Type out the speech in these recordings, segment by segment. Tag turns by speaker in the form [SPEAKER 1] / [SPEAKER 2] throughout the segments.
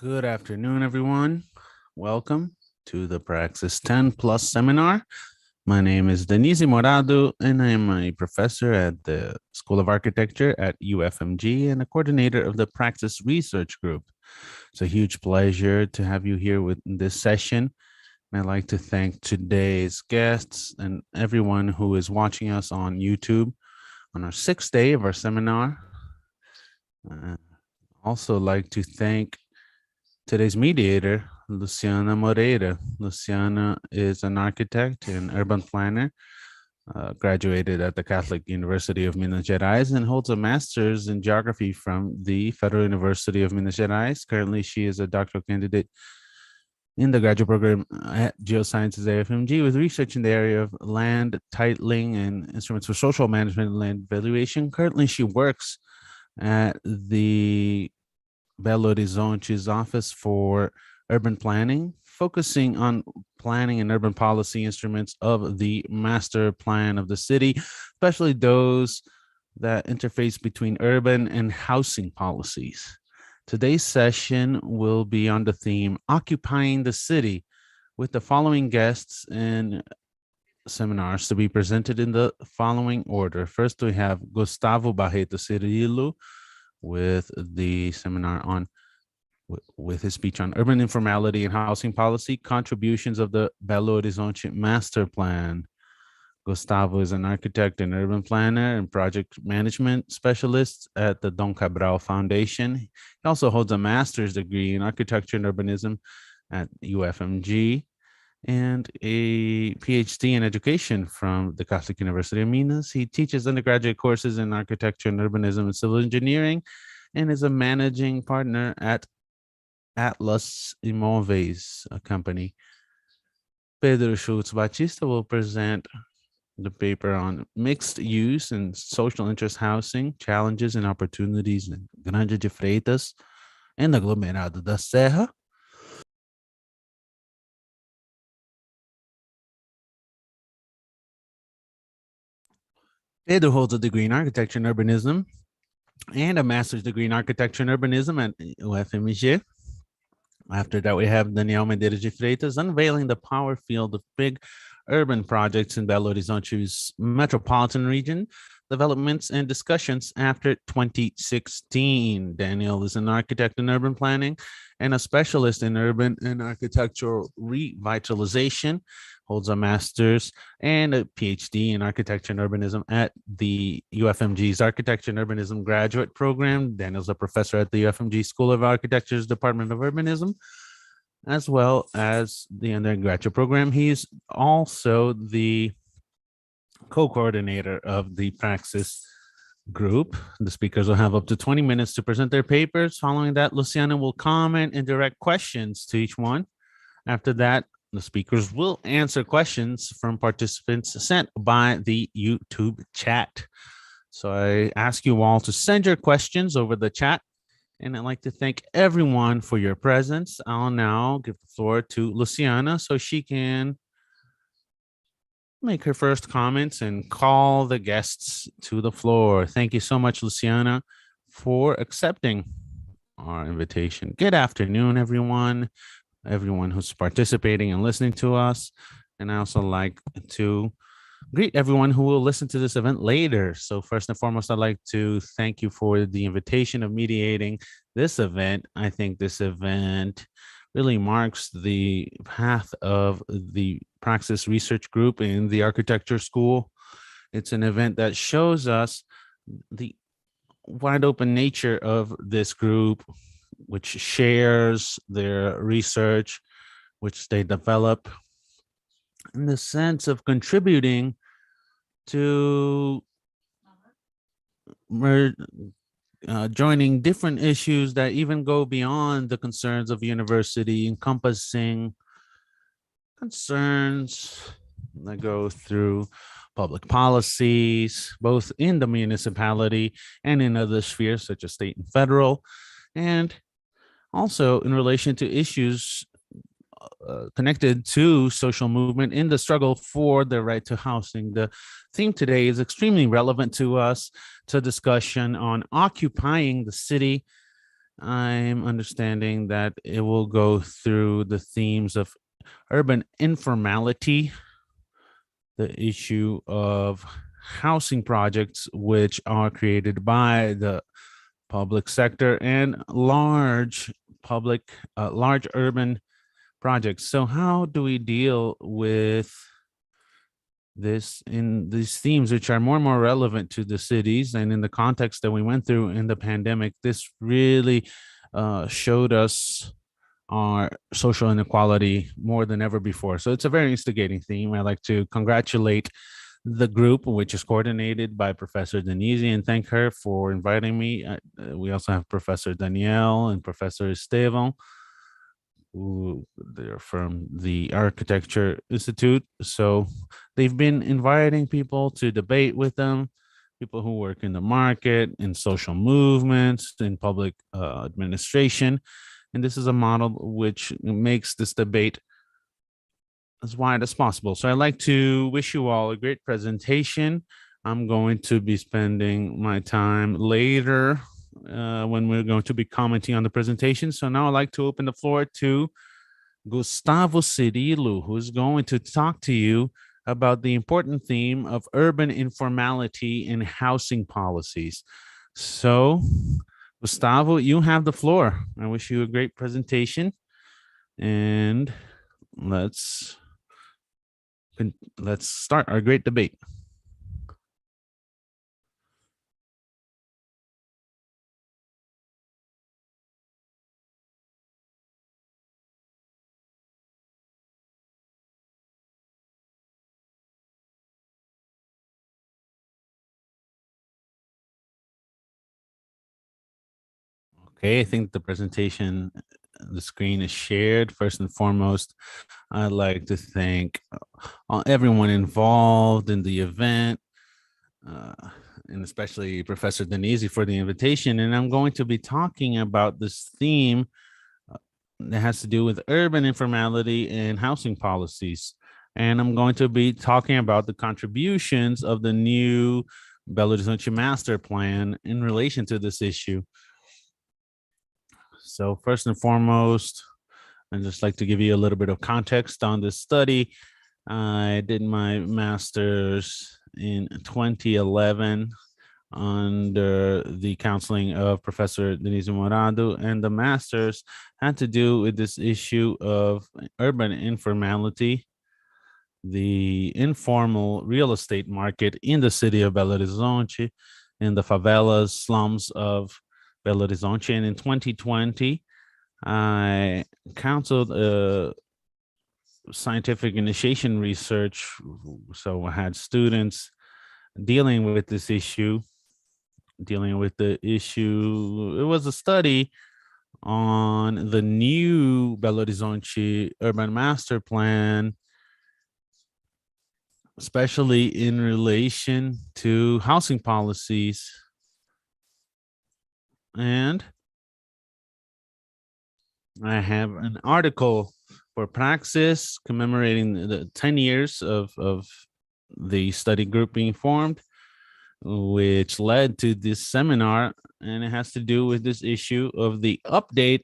[SPEAKER 1] Good afternoon, everyone. Welcome to the Praxis 10 Plus seminar. My name is Denise Morado, and I am a professor at the School of Architecture at UFMG and a coordinator of the Praxis Research Group. It's a huge pleasure to have you here with this session. And I'd like to thank today's guests and everyone who is watching us on YouTube on our sixth day of our seminar. Also like to thank today's mediator, Luciana Moreira. Luciana is an architect and urban planner, graduated at the Catholic University of Minas Gerais and holds a master's in geography from the Federal University of Minas Gerais. Currently, she is a doctoral candidate in the graduate program at Geosciences UFMG with research in the area of land titling and instruments for social management and land valuation. Currently, she works at the Belo Horizonte's Office for Urban Planning, focusing on planning and urban policy instruments of the master plan of the city, especially those that interface between urban and housing policies. Today's session will be on the theme Occupying the City, with the following guests and seminars to be presented in the following order. First, we have Gustavo Barreto Cyrillo, with the seminar on, with his speech on urban informality and housing policy, contributions of the Belo Horizonte master plan. Gustavo is an architect and urban planner and project management specialist at the Dom Cabral Foundation. He also holds a master's degree in architecture and urbanism at UFMG and a PhD in education from the Catholic University of Minas. He teaches undergraduate courses in architecture and urbanism and civil engineering, and is a managing partner at Atlas Imóveis, a company. Pedro Schultz Batista will present the paper on mixed use and social interest housing, challenges and opportunities in Grande de Freitas and Agglomerado da Serra. Pedro holds a degree in architecture and urbanism and a master's degree in architecture and urbanism at UFMG. After that, we have Daniel Medeiros de Freitas unveiling the power field of big urban projects in Belo Horizonte's metropolitan region, developments and discussions after 2016. Daniel is an architect in urban planning and a specialist in urban and architectural revitalization, holds a master's and a PhD in architecture and urbanism at the UFMG's Architecture and Urbanism graduate program. Daniel's a professor at the UFMG School of Architecture's Department of Urbanism, as well as the undergraduate program. He's also the co-coordinator of the Praxis group. The speakers will have up to 20 minutes to present their papers. Following that, Luciana will comment and direct questions to each one. After that, the speakers will answer questions from participants sent by the YouTube chat. So I ask you all to send your questions over the chat. And I'd like to thank everyone for your presence. I'll now give the floor to Luciana so she can make her first comments and call the guests to the floor. Thank you so much, Luciana, for accepting our invitation. Good afternoon, everyone who's participating and listening to us. And I also like to greet everyone who will listen to this event later. So first and foremost, I'd like to thank you for the invitation of mediating this event. I think this event really marks the path of the Praxis Research Group in the Architecture School. It's an event that shows us the wide open nature of this group, which shares their research, which they develop in the sense of contributing to joining different issues that even go beyond the concerns of university, encompassing concerns that go through public policies, both in the municipality and in other spheres such as state and federal, and also in relation to issues connected to social movement in the struggle for the right to housing. The theme today is extremely relevant to us, to discussion on occupying the city I'm understanding that it will go through the themes of urban informality, the issue of housing projects which are created by the public sector, and large urban projects. So how do we deal with this in these themes, which are more and more relevant to the cities, and in the context that we went through in the pandemic? This really showed us our social inequality more than ever before. So it's a very instigating theme. I'd like to congratulate the group, which is coordinated by Professor Denise, and thank her for inviting me. We also have Professor Danielle and Professor Esteban, who they're from the Architecture Institute. So they've been inviting people to debate with them, people who work in the market, in social movements, in public administration. And this is a model which makes this debate as wide as possible. So I'd like to wish you all a great presentation. I'm going to be spending my time later when we're going to be commenting on the presentation. So now I'd like to open the floor to Gustavo Cirillo, who's going to talk to you about the important theme of urban informality and housing policies. So, Gustavo, you have the floor. I wish you a great presentation, and let's start our great debate. Okay, I think the presentation, the screen is shared. First and foremost, I'd like to thank everyone involved in the event, uh, and especially Professor Denise for the invitation. And I'm going to be talking about this theme that has to do with urban informality and housing policies. And I'm going to be talking about the contributions of the new Belo Horizonte Master Plan in relation to this issue. So first and foremost, I'd just like to give you a little bit of context on this study. I did my master's in 2011 under the counseling of Professor Denise Moreira, and the master's had to do with this issue of urban informality, the informal real estate market in the city of Belo Horizonte, in the favelas, slums of Belo Horizonte. And in 2020, I counseled a scientific initiation research. So I had students dealing with this issue, dealing with the issue. It was a study on the new Belo Horizonte Urban Master Plan, especially in relation to housing policies. And I have an article for Praxis commemorating the 10 years of the study group being formed, which led to this seminar, and it has to do with this issue of the update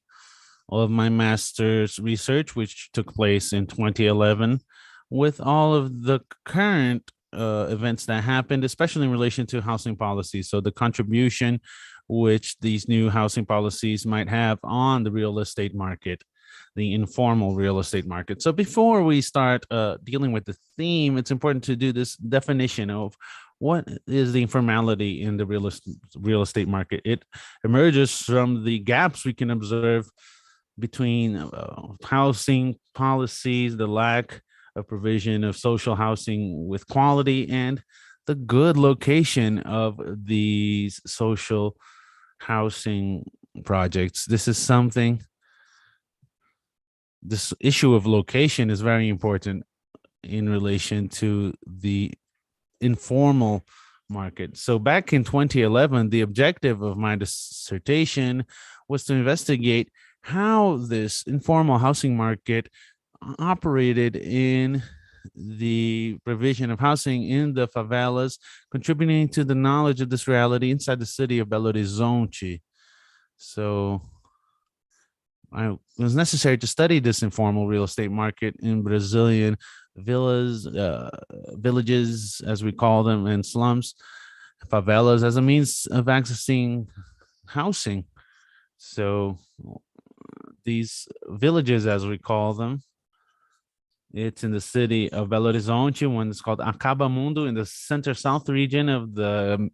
[SPEAKER 1] of my master's research, which took place in 2011, with all of the current events that happened, especially in relation to housing policy. So the contribution which these new housing policies might have on the real estate market, the informal real estate market. So before we start dealing with the theme, it's important to do this definition of what is the informality in the real estate market. It emerges from the gaps we can observe between housing policies, the lack of provision of social housing with quality, and the good location of these social housing projects. This issue of location is very important in relation to the informal market. So back in 2011, the objective of my dissertation was to investigate how this informal housing market operated in the provision of housing in the favelas, contributing to the knowledge of this reality inside the city of Belo Horizonte. So it was necessary to study this informal real estate market in Brazilian villas, villages, as we call them, and slums, favelas, as a means of accessing housing. So these villages, as we call them, it's in the city of Belo Horizonte. One is called Acabamundo in the center-south region of the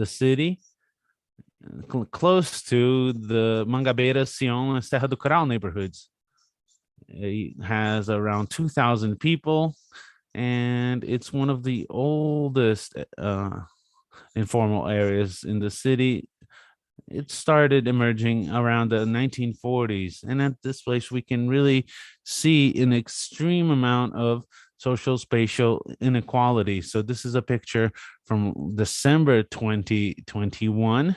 [SPEAKER 1] city, close to the Mangabeira, Sion, and Serra do Coral neighborhoods. It has around 2,000 people, and it's one of the oldest informal areas in the city. It started emerging around the 1940s. And at this place, we can really see an extreme amount of social spatial inequality. So this is a picture from December 2021.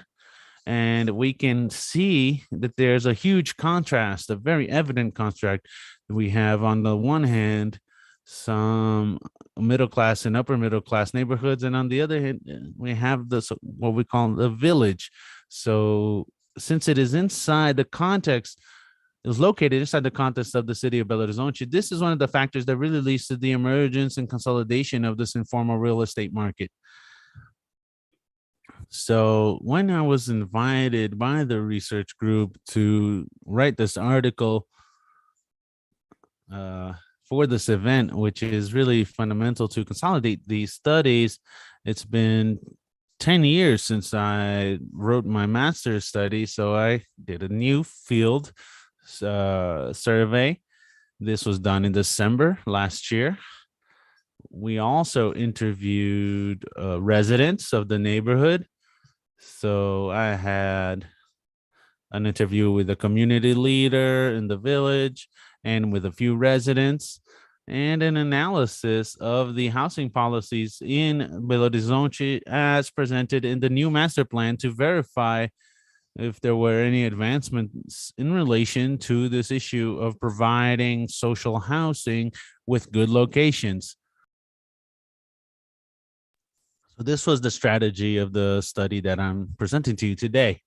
[SPEAKER 1] And we can see that there's a huge contrast, a very evident contrast. We have on the one hand, some middle class and upper middle class neighborhoods. And on the other hand, we have this, what we call the village. So since it is inside the context, it was located inside the context of the city of Belo Horizonte, this is one of the factors that really leads to the emergence and consolidation of this informal real estate market. So when I was invited by the research group to write this article for this event, which is really fundamental to consolidate these studies, it's been 10 years since I wrote my master's study. So I did a new field survey. This was done in December last year. We also interviewed residents of the neighborhood. So I had an interview with a community leader in the village and with a few residents, and an analysis of the housing policies in Belo Horizonte as presented in the new master plan to verify if there were any advancements in relation to this issue of providing social housing with good locations. So this was the strategy of the study that I'm presenting to you today.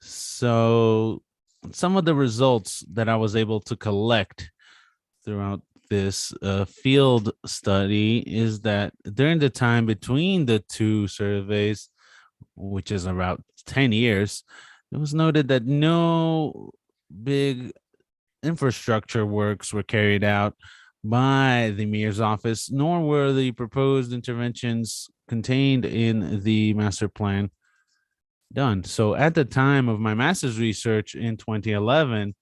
[SPEAKER 1] So some of the results that I was able to collect throughout this field study is that during the time between the two surveys, which is about 10 years, it was noted that no big infrastructure works were carried out by the mayor's office, nor were the proposed interventions contained in the master plan done. So at the time of my master's research in 2011,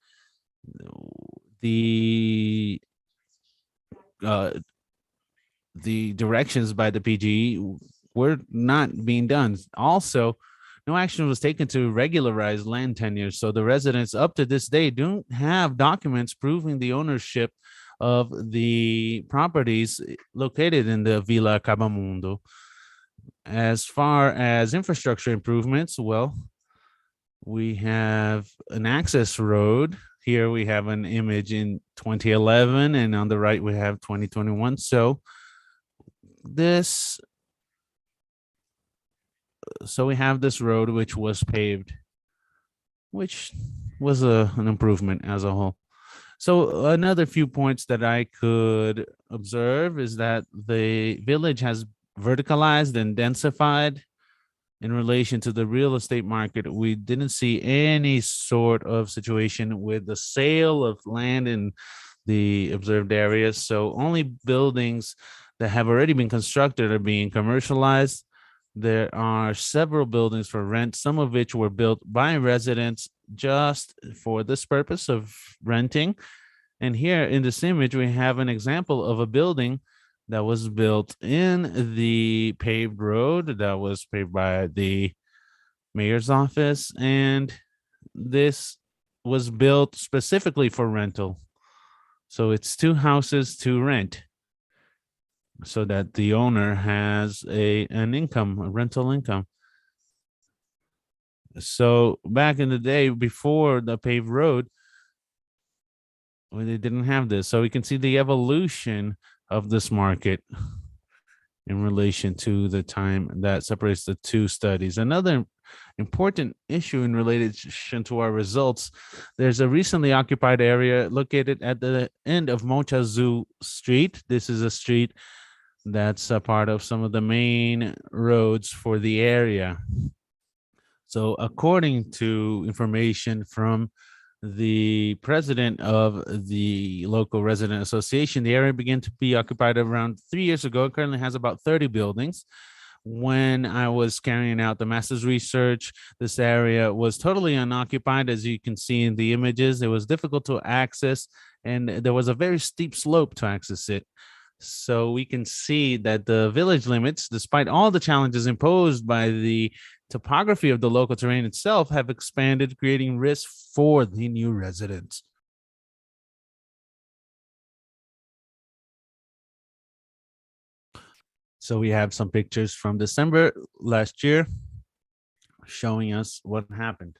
[SPEAKER 1] the directions by the PGE were not being done. Also, no action was taken to regularize land tenures. So the residents up to this day don't have documents proving the ownership of the properties located in the Vila Acabamundo. As far as infrastructure improvements, well, we have an access road. Here we have an image in 2011, and on the right we have 2021. So we have this road which was paved, which was an improvement as a whole. So another few points that I could observe is that the village has verticalized and densified in relation to the real estate market. We didn't see any sort of situation with the sale of land in the observed areas. So only buildings that have already been constructed are being commercialized. There are several buildings for rent, some of which were built by residents just for this purpose of renting. And here in this image, we have an example of a building that was built in the paved road that was paved by the mayor's office. And this was built specifically for rental. So it's 2 houses to rent, so that the owner has an income, a rental income. So back in the day, before the paved road, well, they didn't have this. So we can see the evolution of this market in relation to the time that separates the two studies. Another important issue in relation to our results. There's a recently occupied area located at the end of Monte Azul Street. This is a street that's a part of some of the main roads for the area. So according to information from the president of the local resident association, the area began to be occupied around 3 years ago. It currently has about 30 buildings. When I was carrying out the master's research, this area was totally unoccupied. As you can see in the images, it was difficult to access, and there was a very steep slope to access it. So we can see that the village limits, despite all the challenges imposed by the topography of the local terrain itself, have expanded, creating risk for the new residents. So we have some pictures from December last year showing us what happened.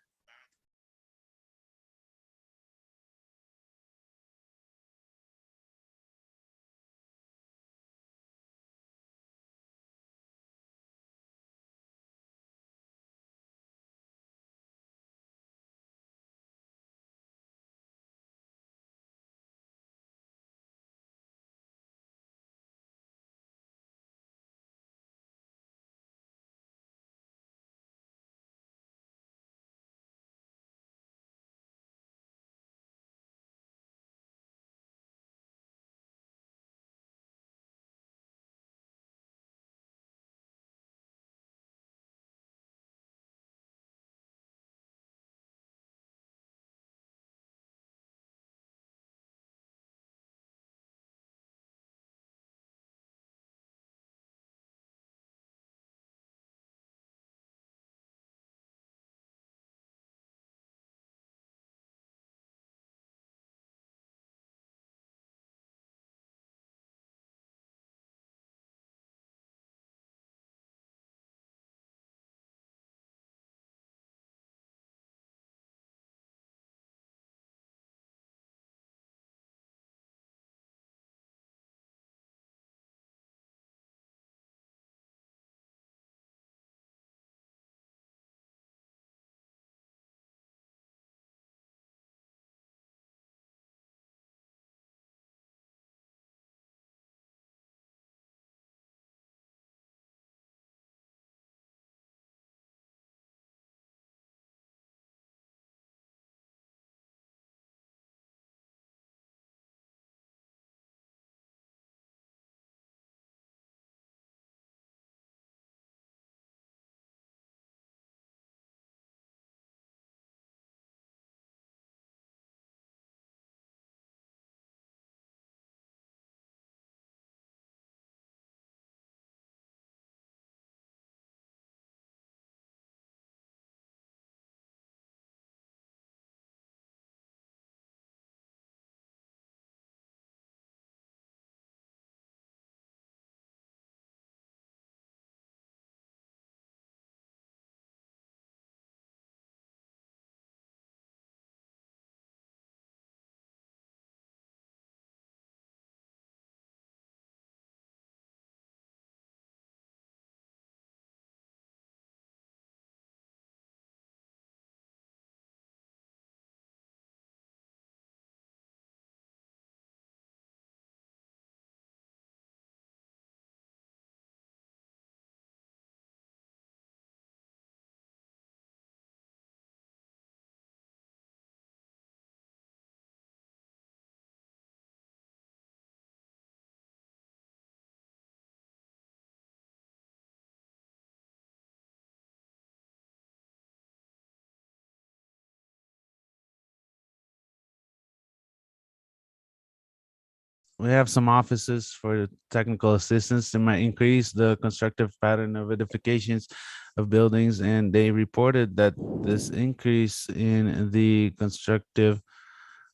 [SPEAKER 1] We have some offices for technical assistance that might increase the constructive pattern of edifications of buildings, and they reported that this increase in the constructive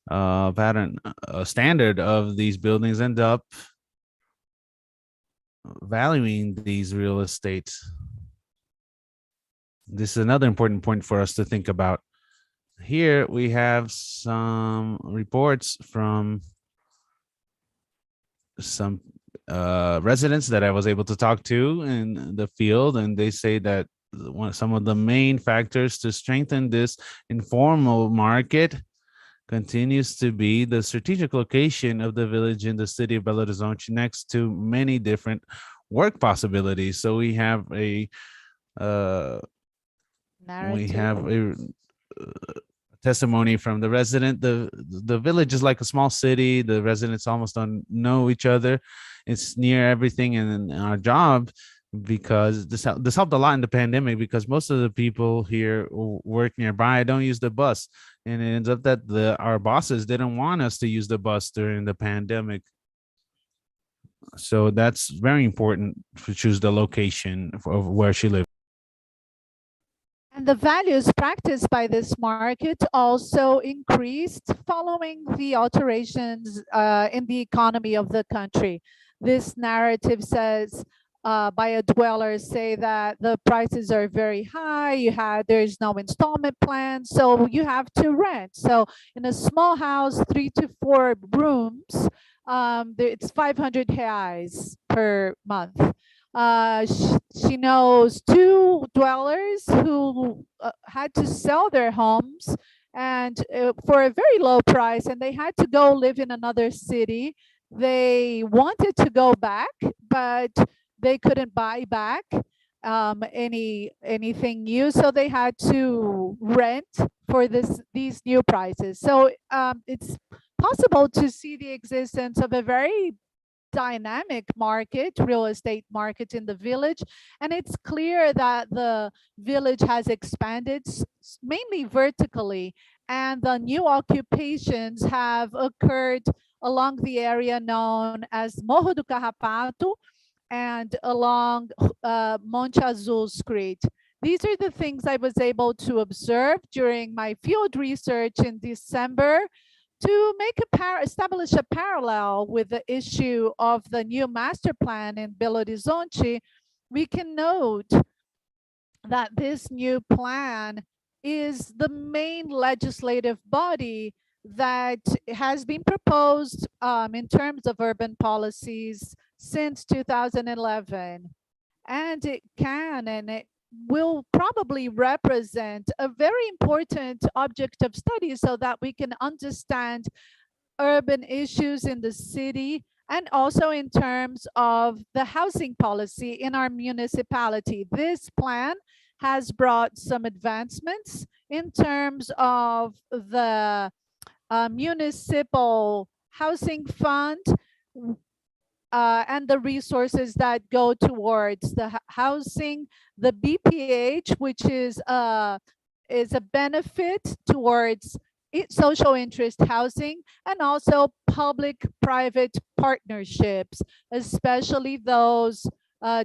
[SPEAKER 1] pattern standard of these buildings end up valuing these real estates. This is another important point for us to think about. Here we have some reports from some residents that I was able to talk to in the field, and they say that some of the main factors to strengthen this informal market continues to be the strategic location of the village in the city of Belo Horizonte next to many different work possibilities. So we have a testimony from the resident. The village is like a small city. The residents almost don't know each other. It's near everything, and our job, because this helped a lot in the pandemic, because most of the people here who work nearby don't use the bus, and it ends up that our bosses didn't want us to use the bus during the pandemic. So that's very important to choose the location of where she lives.
[SPEAKER 2] And the values practiced by this market also increased following the alterations in the economy of the country. This narrative says, dwellers say that the prices are very high, there's no installment plan, so you have to rent. So in a small house, 3 to 4 rooms, it's 500 reais per month. She knows 2 dwellers who had to sell their homes and for a very low price, and they had to go live in another city. They wanted to go back, but they couldn't buy back anything new, so they had to rent for these new prices. So it's possible to see the existence of a very dynamic market, real estate market in the village, and it's clear that the village has expanded mainly vertically, and the new occupations have occurred along the area known as Morro do Carrapato and along Monte Azul Street. These are the things I was able to observe during my field research in December, to establish a parallel with the issue of the new master plan in Belo Horizonte. We can note that this new plan is the main legislative body that has been proposed in terms of urban policies since 2011. And it can, and it will probably represent a very important object of study so that we can understand urban issues in the city, and also in terms of the housing policy in our municipality. This plan has brought some advancements in terms of the municipal housing fund and the resources that go towards the housing, the BPH, which is a benefit towards social interest housing, and also public-private partnerships, especially those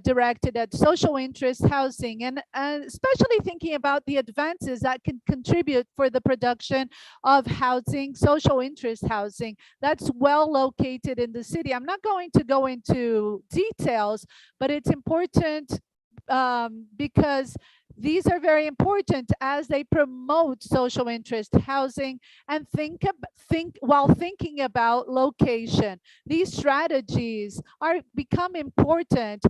[SPEAKER 2] directed at social interest housing, and especially thinking about the advances that can contribute for the production of housing, social interest housing, that's well located in the city. I'm not going to go into details, but it's important because these are very important as they promote social interest housing and while thinking about location. These strategies become important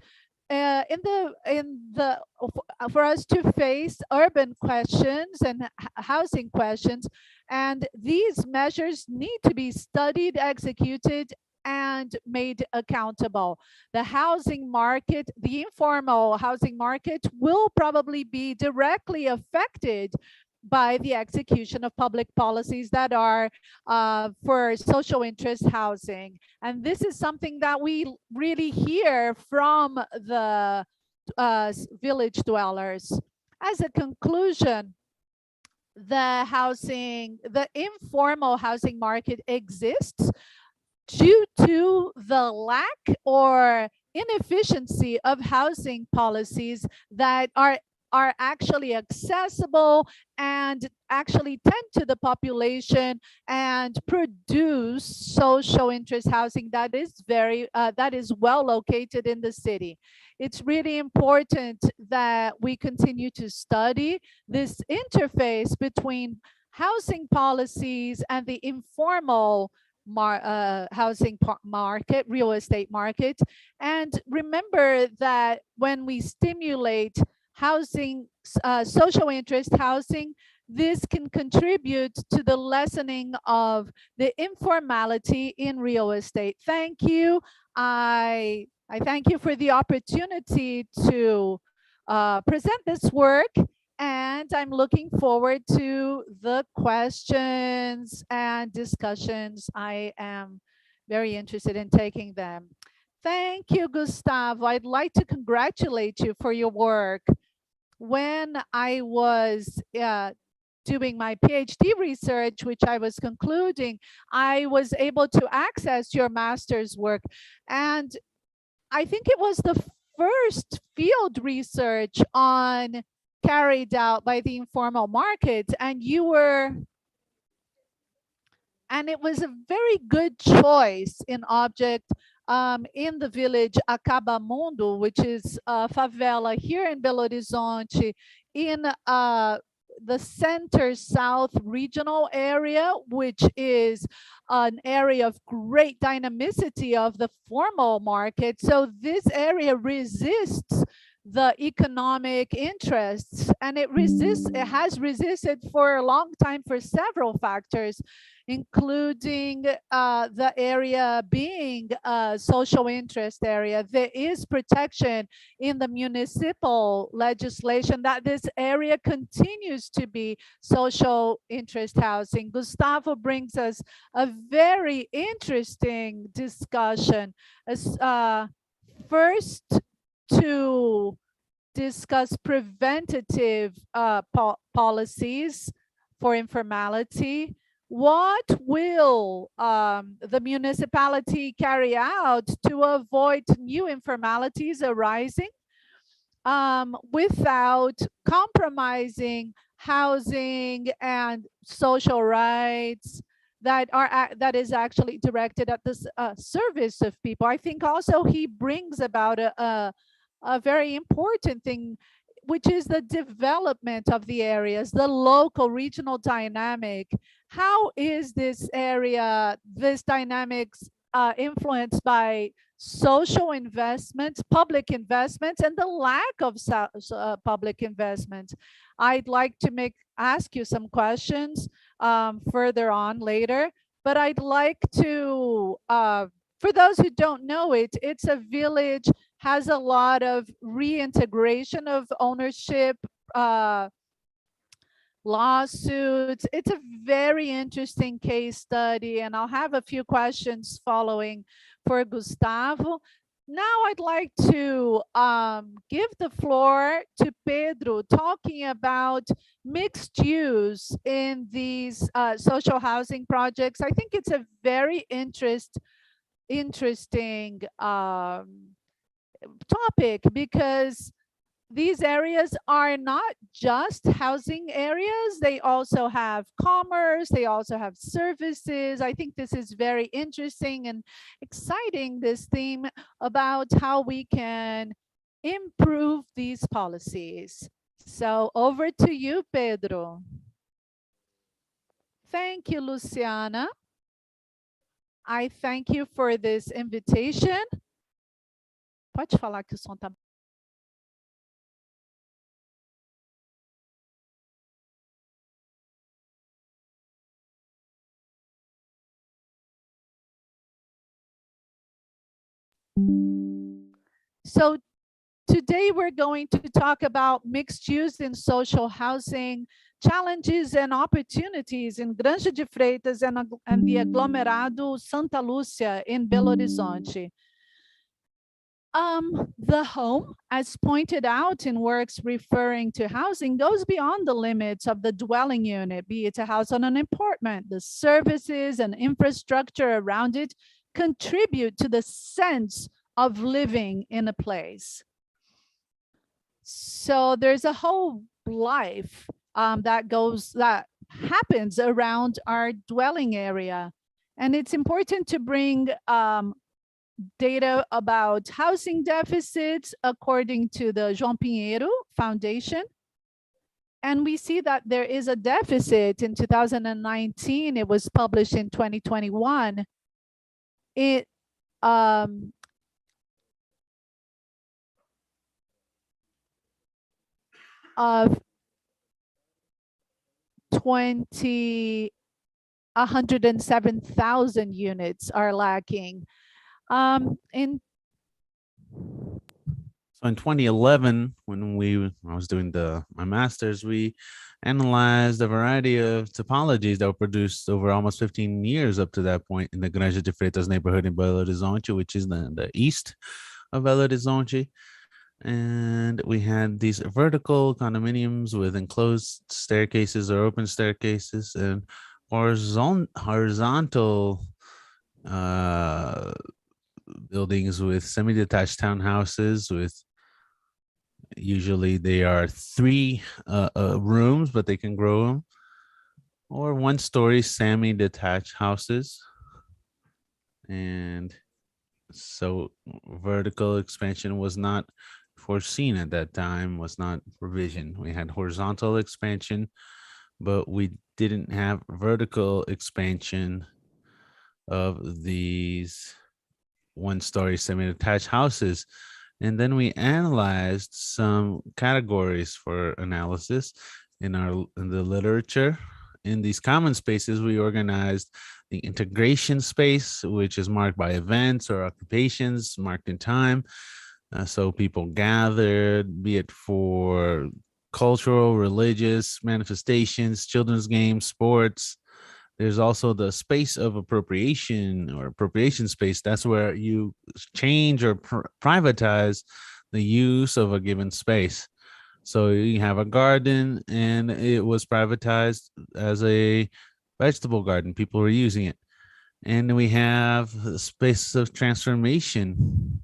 [SPEAKER 2] for us to face urban questions and housing questions, and these measures need to be studied, executed, and made accountable. The housing market, the informal housing market, will probably be directly affected by the execution of public policies that are for social interest housing. And this is something that we really hear from the village dwellers. As a conclusion, the informal housing market exists due to the lack or inefficiency of housing policies that are actually accessible and actually tend to the population and produce social interest housing that is well located in the city. It's really important that we continue to study this interface between housing policies and the informal housing market, real estate market. And remember that when we stimulate housing, social interest housing, this can contribute to the lessening of the informality in real estate. Thank you. I thank you for the opportunity to present this work, and I'm looking forward to the questions and discussions. I am very interested in taking them. Thank you, Gustavo. I'd like to congratulate you for your work. When I was doing my PhD research, which I was concluding, I was able to access your master's work. And I think it was the first field research on carried out by the informal market, and it was a very good choice in object in the village Acabamundo, which is a favela here in Belo Horizonte, in the center-south regional area, which is an area of great dynamicity of the formal market. So this area resists the economic interests, and it has resisted for a long time for several factors, including the area being a social interest area. There is protection in the municipal legislation that this area continues to be social interest housing. Gustavo brings us a very interesting discussion. First, to discuss preventative policies for informality. What will the municipality carry out to avoid new informalities arising without compromising housing and social rights that is actually directed at the service of people? I think also he brings about a very important thing, which is the development of the areas, the local regional dynamic. How is this area, this dynamics influenced by social investments, public investments, and the lack of public investments? I'd like to ask you some questions further on later, but I'd like to, for those who don't know it, it's a village, has a lot of reintegration of ownership, lawsuits. It's a very interesting case study, and I'll have a few questions following for Gustavo. Now I'd like to give the floor to Pedro, talking about mixed use in these social housing projects. I think it's a very interesting topic, because these areas are not just housing areas. They also have commerce, they also have services. I think this is very interesting and exciting, this theme about how we can improve these policies. So over to you, Pedro. Thank you, Luciana. I thank you for this invitation. Pode falar que o som tá. So today we're going to talk about mixed use in social housing, challenges and opportunities in Granja de Freitas and the Agglomerado Santa Lucia in Belo Horizonte. The home, as pointed out in works referring to housing, goes beyond the limits of the dwelling unit, be it a house on an apartment. The services and infrastructure around it contribute to the sense of living in a place. So there's a whole life that happens around our dwelling area. And it's important to bring data about housing deficits according to the João Pinheiro Foundation. And we see that there is a deficit in 2019. It was published in 2021. of 107,000 units are lacking. In
[SPEAKER 1] So in 2011, when I was doing my master's, we analyzed a variety of topologies that were produced over almost 15 years up to that point in the Granja de Freitas neighborhood in Belo Horizonte, which is the east of Belo Horizonte. And we had these vertical condominiums with enclosed staircases or open staircases, and horizontal buildings with semi-detached townhouses with usually they are 3 rooms, but they can grow them, or 1-story semi-detached houses. And so vertical expansion was not foreseen at that time, was not provisioned. We had horizontal expansion, but we didn't have vertical expansion of these 1-story semi-detached houses. And then we analyzed some categories for analysis in the literature. In these common spaces, we organized the integration space, which is marked by events or occupations marked in time. So people gathered, be it for cultural, religious manifestations, children's games, sports. There's also the space of appropriation or appropriation space. That's where you change or privatize the use of a given space. So you have a garden and it was privatized as a vegetable garden. People were using it. And we have the space of transformation.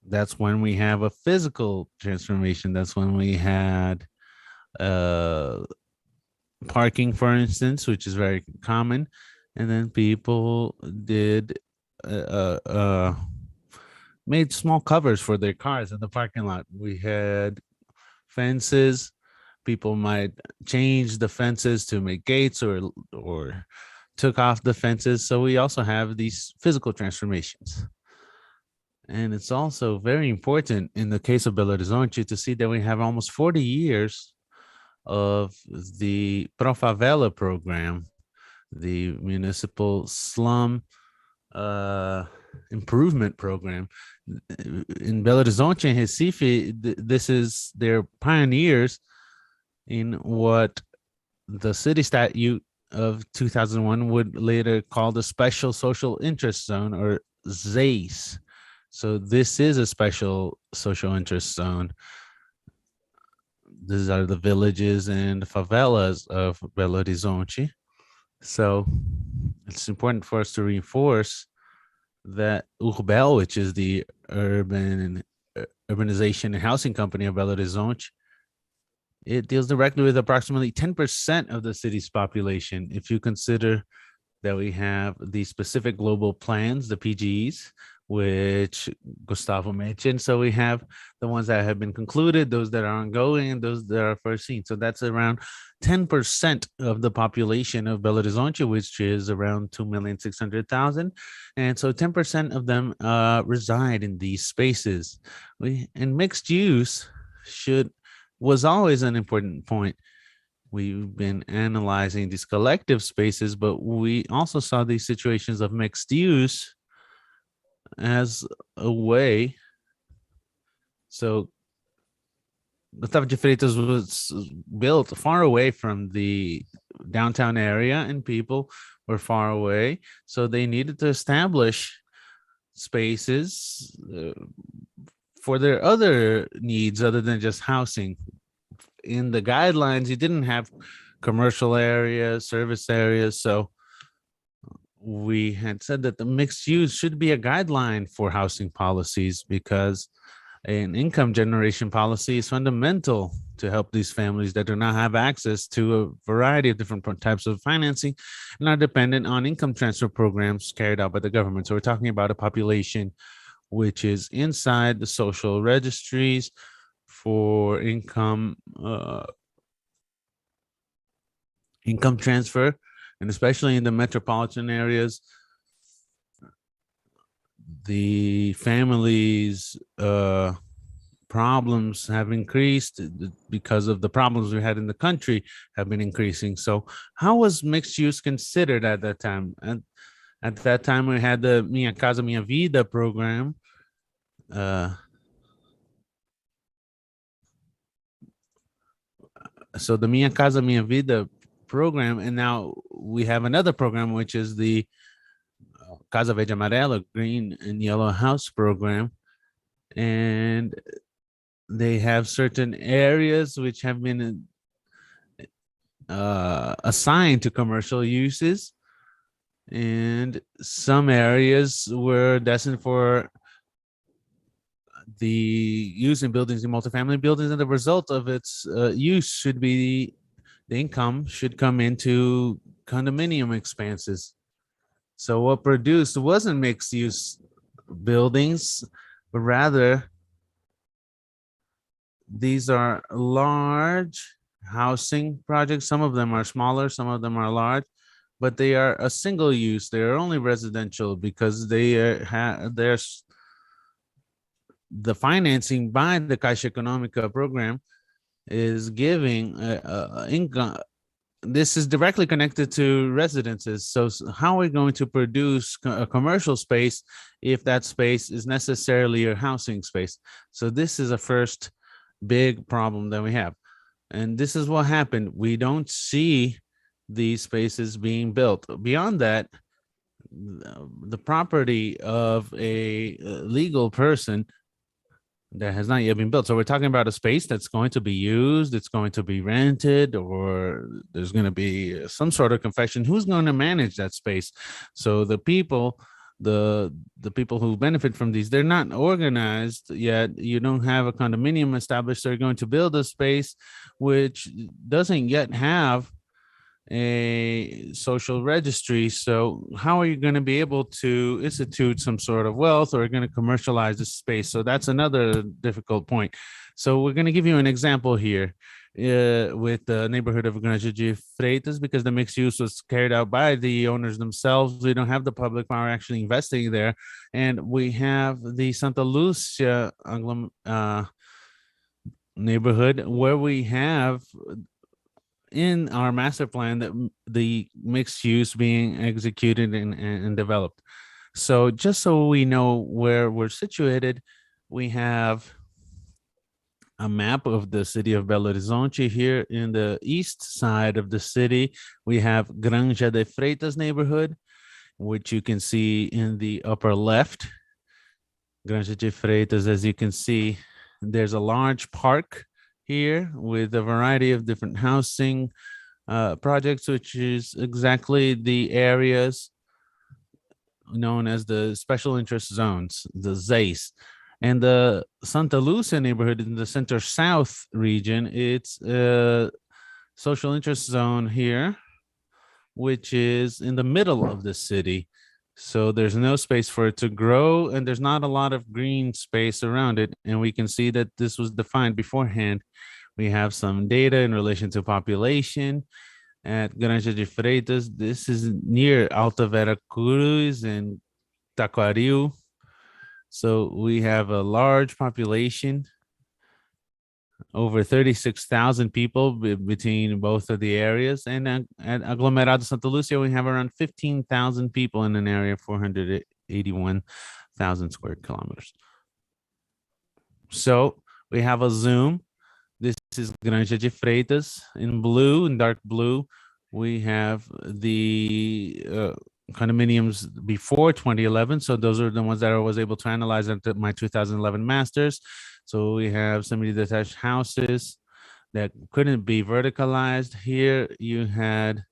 [SPEAKER 1] That's when we have a physical transformation. That's when we had parking, for instance, which is very common. And then people did made small covers for their cars in the parking lot. We had fences. People might change the fences to make gates or took off the fences. So we also have these physical transformations. And it's also very important in the case of Belo Horizonte to see that we have almost 40 years of the Pro Favela program, the municipal slum improvement program. In Belo Horizonte and Recife, this is their pioneers in what the city statute of 2001 would later call the Special Social Interest Zone, or ZACE. So this is a special social interest zone. These are the villages and favelas of Belo Horizonte. So it's important for us to reinforce that URBEL, which is the urbanization and housing company of Belo Horizonte, it deals directly with approximately 10% of the city's population. If you consider that we have the specific global plans, the PGEs, which Gustavo mentioned. So we have the ones that have been concluded, those that are ongoing, and those that are foreseen. So that's around 10% of the population of Belo Horizonte, which is around 2,600,000. And so 10% of them reside in these spaces. And mixed use was always an important point. We've been analyzing these collective spaces, but we also saw these situations of mixed use as a way. So Gustavo de Freitas was built far away from the downtown area and people were far away. So they needed to establish spaces for their other needs other than just housing. In the guidelines, you didn't have commercial areas, service areas. So we had said that the mixed use should be a guideline for housing policies, because an income generation policy is fundamental to help these families that do not have access to a variety of different types of financing and are dependent on income transfer programs carried out by the government. So we're talking about a population which is inside the social registries for income transfer, and especially in the metropolitan areas, the families problems have increased because of the problems we had in the country have been increasing. So how was mixed use considered at that time? And at that time, we had the Minha Casa Minha Vida program. So the Minha Casa Minha Vida program, and now we have another program, which is the Casa Verde Amarela, green and yellow house program. And they have certain areas which have been assigned to commercial uses, and some areas were destined for the use in buildings, in multifamily buildings, and the result of its use should be the income should come into condominium expanses. So what produced wasn't mixed use buildings, but rather these are large housing projects. Some of them are smaller, some of them are large, but they are a single use. They are only residential because they there's the financing by the Caixa Econômica program is giving income. This is directly connected to residences. So how are we going to produce a commercial space if that space is necessarily a housing space? So this is a first big problem that we have. And this is what happened. We don't see these spaces being built. Beyond that, the property of a legal person that has not yet been built. So we're talking about a space that's going to be used, it's going to be rented, or there's going to be some sort of confession. Who's going to manage that space? So the people, the people who benefit from these, they're not organized yet. You don't have a condominium established. They're going to build a space which doesn't yet have a social registry. So how are you going to be able to institute some sort of wealth or going to commercialize this space? So that's another difficult point. So we're going to give you an example here with the neighborhood of Granja de Freitas, because the mixed use was carried out by the owners themselves. We don't have the public power actually investing there. And we have the Santa Lucia neighborhood where we have in our master plan that the mixed use being executed and developed. So just so we know where we're situated, we have a map of the city of Belo Horizonte. Here in the east side of the city, we have Granja de Freitas neighborhood, which you can see in the upper left. Granja de Freitas, as you can see, there's a large park here with a variety of different housing projects, which is exactly the areas known as the special interest zones, the ZAIS. And the Santa Lucia neighborhood in the center south region, it's a social interest zone here, which is in the middle of the city. So there's no space for it to grow, and there's not a lot of green space around it. And we can see that this was defined beforehand. We have some data in relation to population at Granja de Freitas. This is near Alta Vera Cruz and Taquaril. So we have a large population, over 36,000 people between both of the areas. And at Agglomerate Santa Lucia, we have around 15,000 people in an area of 481,000 square kilometers. So we have a zoom. This is Granja de Freitas in blue, in dark blue. We have the condominiums before 2011. So those are the ones that I was able to analyze at my 2011 master's. So we have semi-detached houses that couldn't be verticalized. Here you had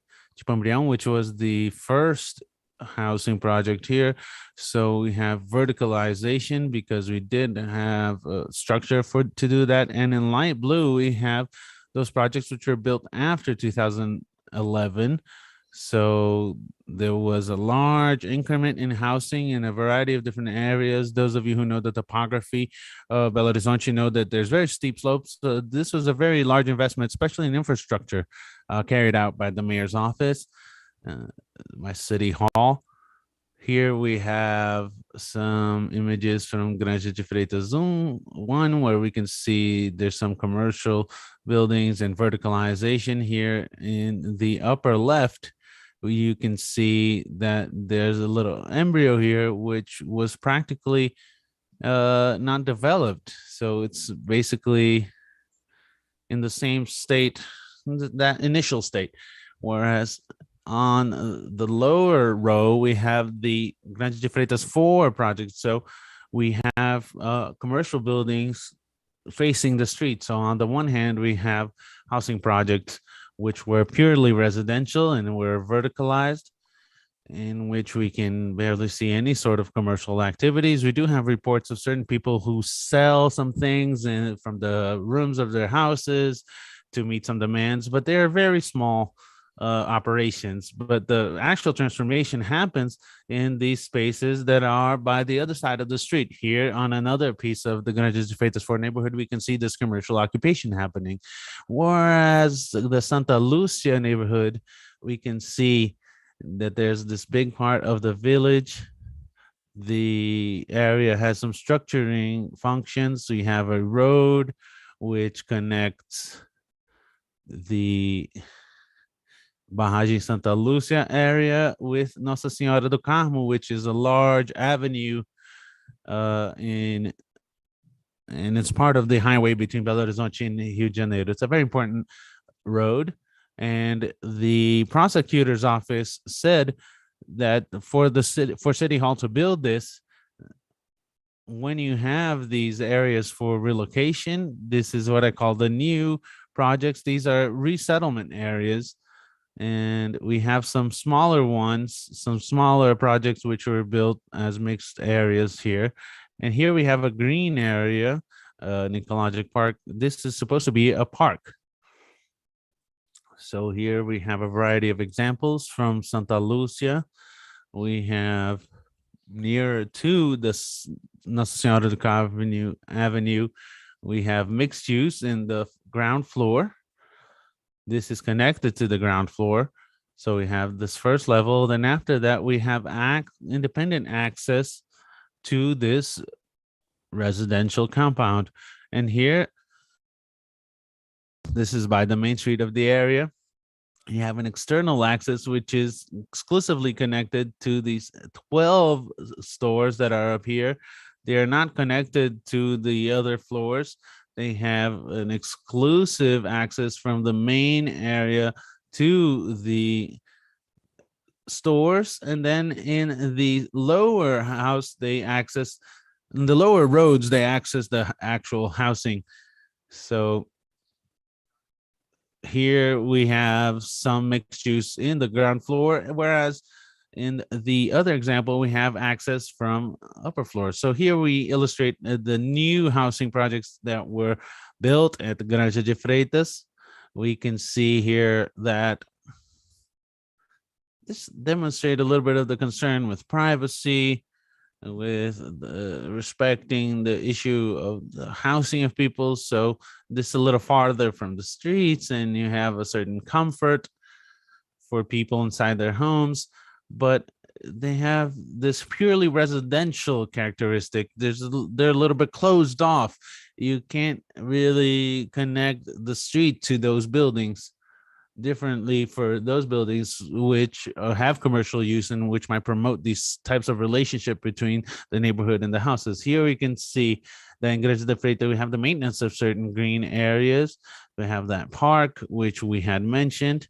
[SPEAKER 1] Gpou, which was the first housing project here. So we have verticalization because we did have a structure to do that. And in light blue, we have those projects which were built after 2011. So there was a large increment in housing in a variety of different areas. Those of you who know the topography of Belo Horizonte know that there's very steep slopes. So this was a very large investment, especially in infrastructure, carried out by the mayor's office, my city hall. Here we have some images from Granja de Freitas 1, where we can see there's some commercial buildings and verticalization. Here in the upper left, you can see that there's a little embryo here, which was practically not developed. So it's basically in the same state, that initial state. Whereas on the lower row, we have the Granja de Freitas 4 project. So we have commercial buildings facing the street. So on the one hand, we have housing projects which were purely residential and were verticalized, in which we can barely see any sort of commercial activities. We do have reports of certain people who sell some things from the rooms of their houses to meet some demands, but they're very small operations. But the actual transformation happens in these spaces that are by the other side of the street. Here on another piece of the Granja de Freitas 4 neighborhood, we can see this commercial occupation happening. Whereas the Santa Lucia neighborhood, we can see that there's this big part of the village. The area has some structuring functions. So you have a road which connects the Barragem Santa Lucia area with Nossa Senhora do Carmo, which is a large avenue and it's part of the highway between Belo Horizonte and Rio de Janeiro. It's a very important road. And the prosecutor's office said that for City Hall to build this, when you have these areas for relocation, this is what I call the new projects. These are resettlement areas. And we have some smaller ones, some smaller projects which were built as mixed areas here. And here we have a green area, an ecologic park. This is supposed to be a park. So here we have a variety of examples from Santa Lucia. We have near to the Nossa Senhora do Carmo Avenue, we have mixed use in the ground floor. This is connected to the ground floor. So we have this first level. Then after that, we have independent access to this residential compound. And here, this is by the main street of the area. You have an external access, which is exclusively connected to these 12 stores that are up here. They are not connected to the other floors. They have an exclusive access from the main area to the stores. And then in the lower house, in the lower roads, they access the actual housing. So here we have some mixed use in the ground floor, whereas in the other example, we have access from upper floors. So here we illustrate the new housing projects that were built at the Granja de Freitas. We can see here that this demonstrates a little bit of the concern with privacy, with respecting the issue of the housing of people. So this is a little farther from the streets and you have a certain comfort for people inside their homes, but they have this purely residential characteristic. They're a little bit closed off. You can't really connect the street to those buildings. Differently for those buildings which have commercial use and which might promote these types of relationship between the neighborhood and the houses. Here we can see that in Granja de Freitas, we have the maintenance of certain green areas. We have that park, which we had mentioned.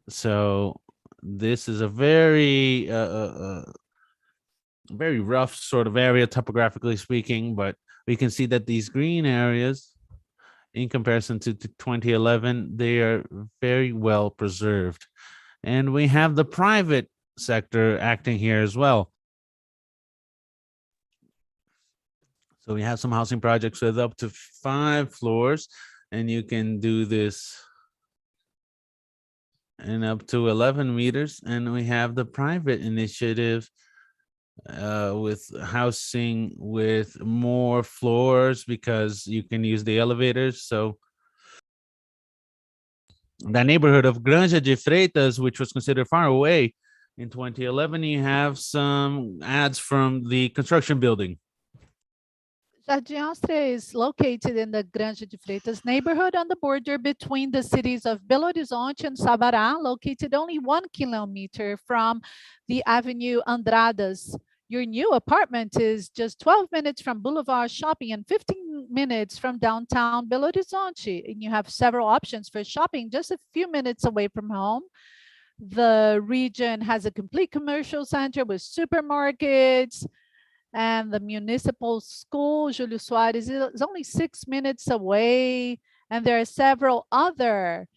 [SPEAKER 1] So this is a very very rough sort of area, topographically speaking, but we can see that these green areas, in comparison to 2011, they are very well preserved. And we have the private sector acting here as well. So we have some housing projects with up to 5 floors, and you can do this in up to 11 meters. And we have the private initiative with housing with more floors because you can use the elevators. So the neighborhood of Granja de Freitas, which was considered far away In 2011, you have some ads from the construction building.
[SPEAKER 2] Jardim Austria is located in the Granja de Freitas neighborhood on the border between the cities of Belo Horizonte and Sabará, located only 1 kilometer from the Avenue Andradas. Your new apartment is just 12 minutes from Boulevard Shopping and 15 minutes from downtown Belo Horizonte. And you have several options for shopping just a few minutes away from home. The region has a complete commercial center with supermarkets, and the municipal school, Júlio Soares, is only 6 minutes away. And there are several other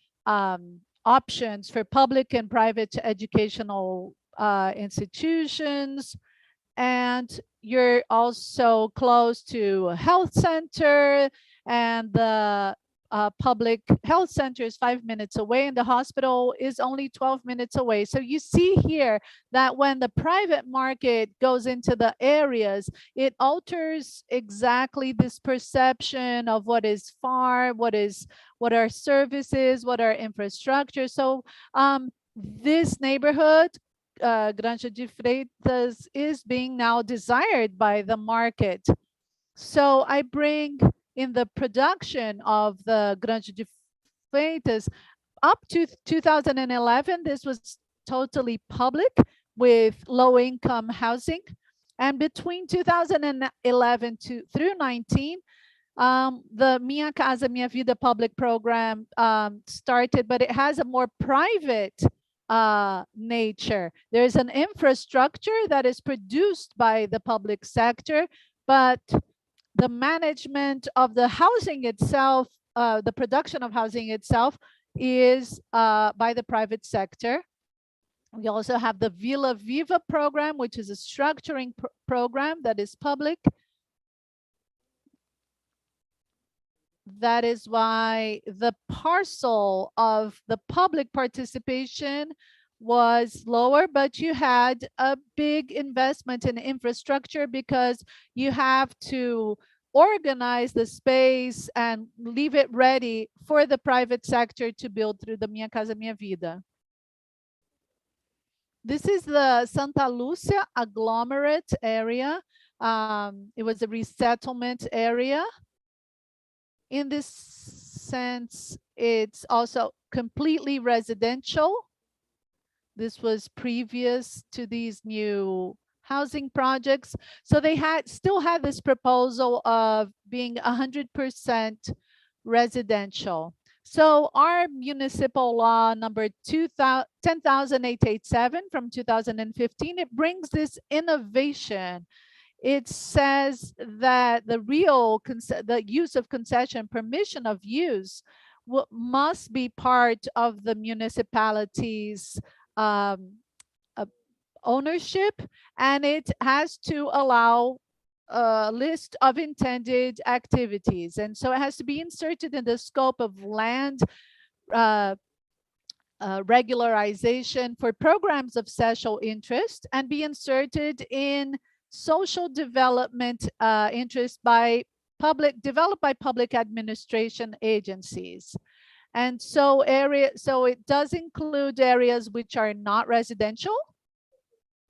[SPEAKER 2] options for public and private educational institutions. And you're also close to a health center, and the public health center is 5 minutes away, and the hospital is only 12 minutes away. So you see here that when the private market goes into the areas, it alters exactly this perception of what is far, what are services, what are infrastructure. So this neighborhood, Granja de Freitas, is being now desired by the market. So I bring in the production of the Granja de Freitas up to 2011, this was totally public with low-income housing. And between 2011 through 19, the Minha Casa Minha Vida public program started, but it has a more private nature. There's an infrastructure that is produced by the public sector, but the management of the housing itself, the production of housing itself, is by the private sector. We also have the Vila Viva program, which is a structuring program that is public. That is why the parcel of the public participation was lower, but you had a big investment in infrastructure because you have to organize the space and leave it ready for the private sector to build through the Minha Casa Minha Vida. This is the Santa Lucia Agglomerate area. It was a resettlement area. In this sense, it's also completely residential. This was previous to these new housing projects. So they still had this proposal of being 100% residential. So our municipal law number 10,887 from 2015, it brings this innovation. It says that the use of concession, permission of use, must be part of the municipality's ownership, and it has to allow a list of intended activities. And so it has to be inserted in the scope of land regularization for programs of special interest, and be inserted in social development interest developed by public administration agencies. And so it does include areas which are not residential.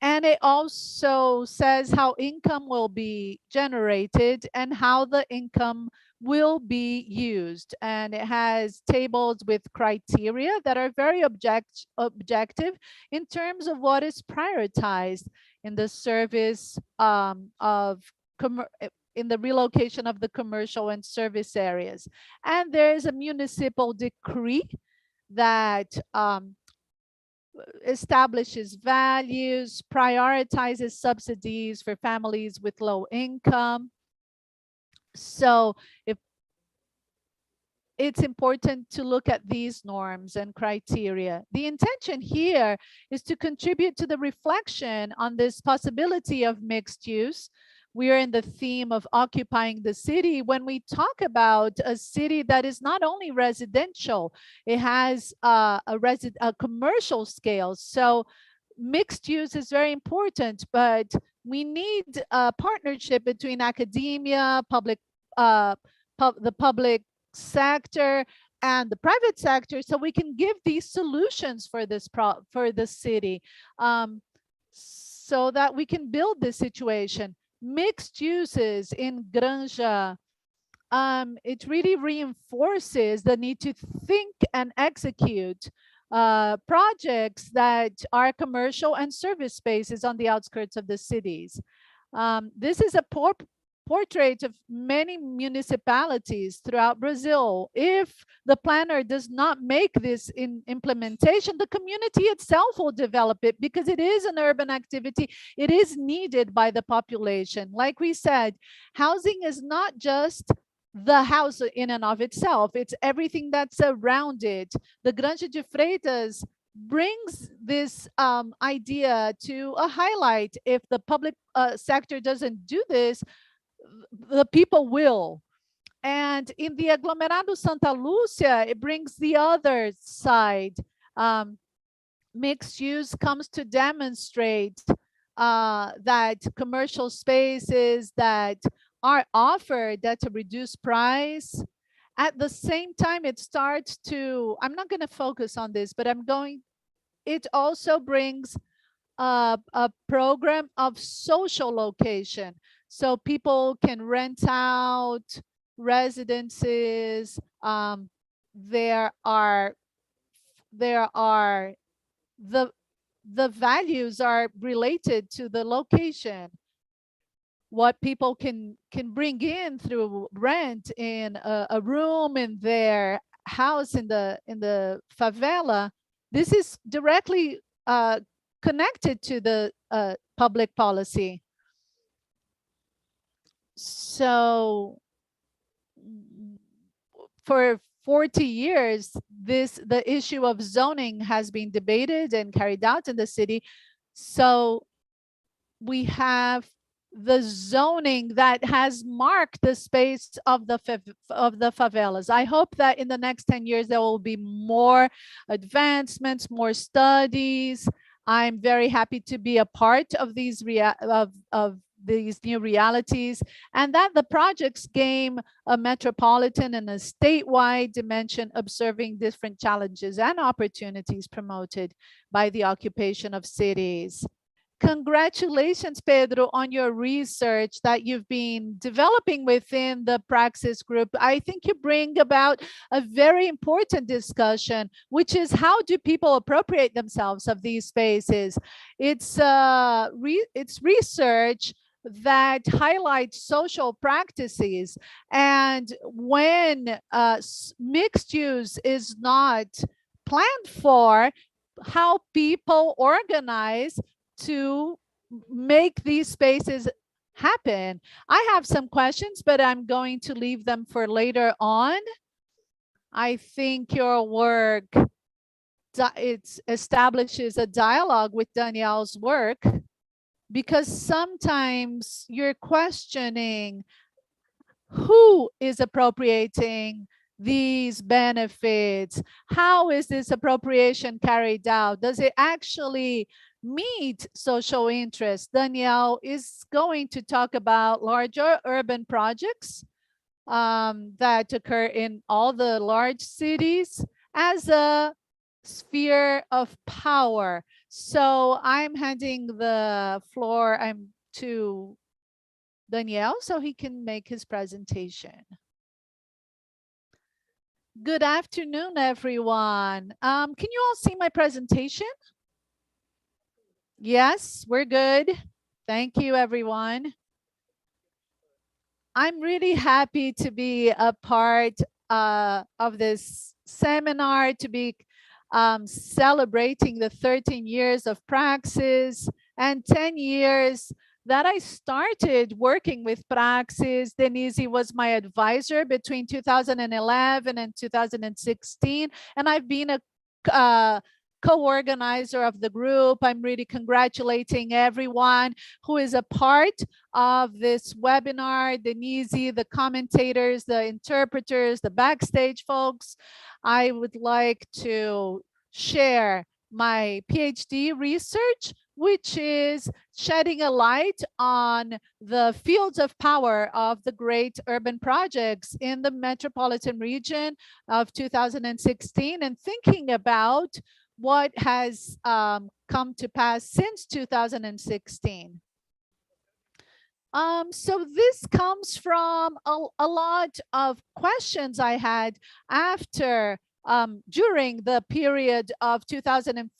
[SPEAKER 2] And it also says how income will be generated and how the income will be used. And it has tables with criteria that are very objective in terms of what is prioritized in the service in the relocation of the commercial and service areas. And there is a municipal decree that establishes values, prioritizes subsidies for families with low income. So it's important to look at these norms and criteria. The intention here is to contribute to the reflection on this possibility of mixed use. We are in the theme of occupying the city. When we talk about a city that is not only residential, it has a commercial scale. So mixed use is very important, but we need a partnership between academia, the public sector, and the private sector, so we can give these solutions for this for the city, so that we can build this situation. Mixed uses in Granja, it really reinforces the need to think and execute projects that are commercial and service spaces on the outskirts of the cities. This is a portrait of many municipalities throughout Brazil. If the planner does not make this in implementation, the community itself will develop it, because it is an urban activity. It is needed by the population. Like we said, housing is not just the house in and of itself, it's everything that's around it. The Granja de Freitas brings this idea to a highlight. If the public sector doesn't do this, the people will. And in the Agglomerado Santa Lucia, it brings the other side. Mixed use comes to demonstrate that commercial spaces that are offered at a reduced price. At the same time, it starts to, I'm not going to focus on this, but it also brings a program of social location. So people can rent out residences. There are the values are related to the location. What people can bring in through rent in a room in their house in the favela. This is directly connected to the public policy. So for 40 years, the issue of zoning has been debated and carried out in the city. So we have the zoning that has marked the space of the favelas. I hope that in the next 10 years, there will be more advancements, more studies. I'm very happy to be a part of these these new realities, and that the projects gain a metropolitan and a statewide dimension, observing different challenges and opportunities promoted by the occupation of cities. Congratulations, Pedro, on your research that you've been developing within the Praxis group. I think you bring about a very important discussion, which is how do people appropriate themselves of these spaces? It's research that highlights social practices, and when mixed use is not planned for, how people organize to make these spaces happen. I have some questions, but I'm going to leave them for later on. I think your work establishes a dialogue with Danielle's work, because sometimes you're questioning who is appropriating these benefits. How is this appropriation carried out? Does it actually meet social interests? Danielle is going to talk about larger urban projects that occur in all the large cities as a sphere of power. So I'm handing the floor to Danielle so he can make his presentation. Good afternoon, everyone. Can you all see my presentation? Yes, we're good. Thank you, everyone. I'm really happy to be a part of this seminar, to be celebrating the 13 years of Praxis and 10 years that I started working with Praxis. Denise was my advisor between 2011 and 2016, and I've been a co-organizer of the group. I'm really congratulating everyone who is a part of this webinar, Denise, the commentators, the interpreters, the backstage folks. I would like to share my PhD research, which is shedding a light on the fields of power of the great urban projects in the metropolitan region of 2016, and thinking about what has come to pass since 2016. So this comes from a lot of questions I had after, during the period of 2000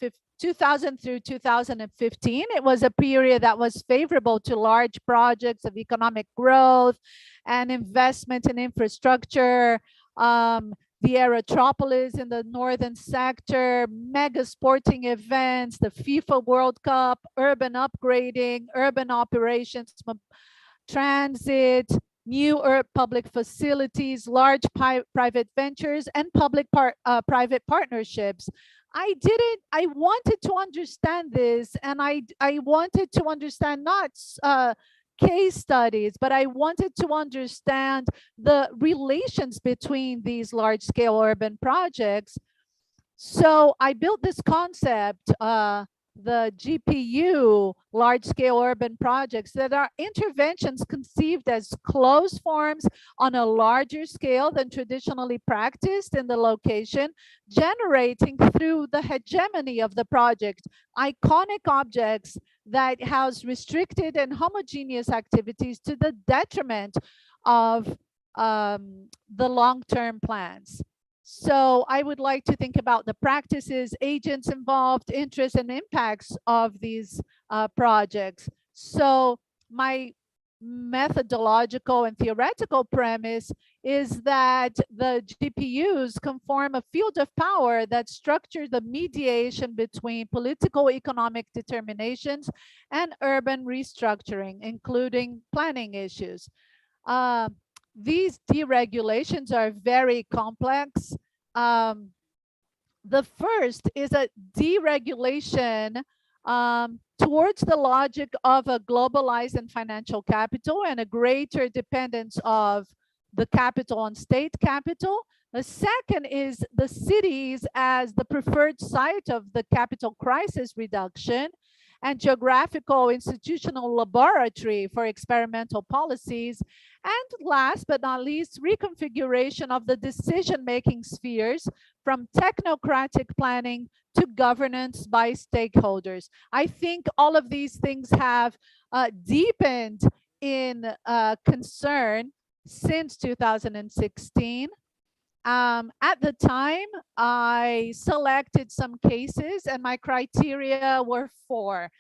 [SPEAKER 2] through 2015. It was a period that was favorable to large projects of economic growth and investment in infrastructure, the Aerotropolis in the northern sector, mega sporting events, the FIFA World Cup, urban upgrading, urban operations, transit, new public facilities, large private ventures, and public private partnerships. I wanted to understand this, and I wanted to understand not case studies, but I wanted to understand the relations between these large-scale urban projects. So I built this concept, the Gpou, large-scale urban projects, that are interventions conceived as closed forms on a larger scale than traditionally practiced in the location, generating through the hegemony of the project iconic objects that house restricted and homogeneous activities to the detriment of the long-term plans. So I would like to think about the practices, agents involved, interests, and impacts of these projects. So my methodological and theoretical premise is that the Gpous conform a field of power that structures the mediation between political economic determinations and urban restructuring, including planning issues. These deregulations are very complex. The first is a deregulation towards the logic of a globalized and financial capital and a greater dependence of the capital on state capital. The second is the cities as the preferred site of the capital crisis reduction and geographical institutional laboratory for experimental policies. And last but not least, reconfiguration of the decision-making spheres from technocratic planning to governance by stakeholders. I think all of these things have deepened in concern since 2016. At the time, I selected some cases and my criteria were four.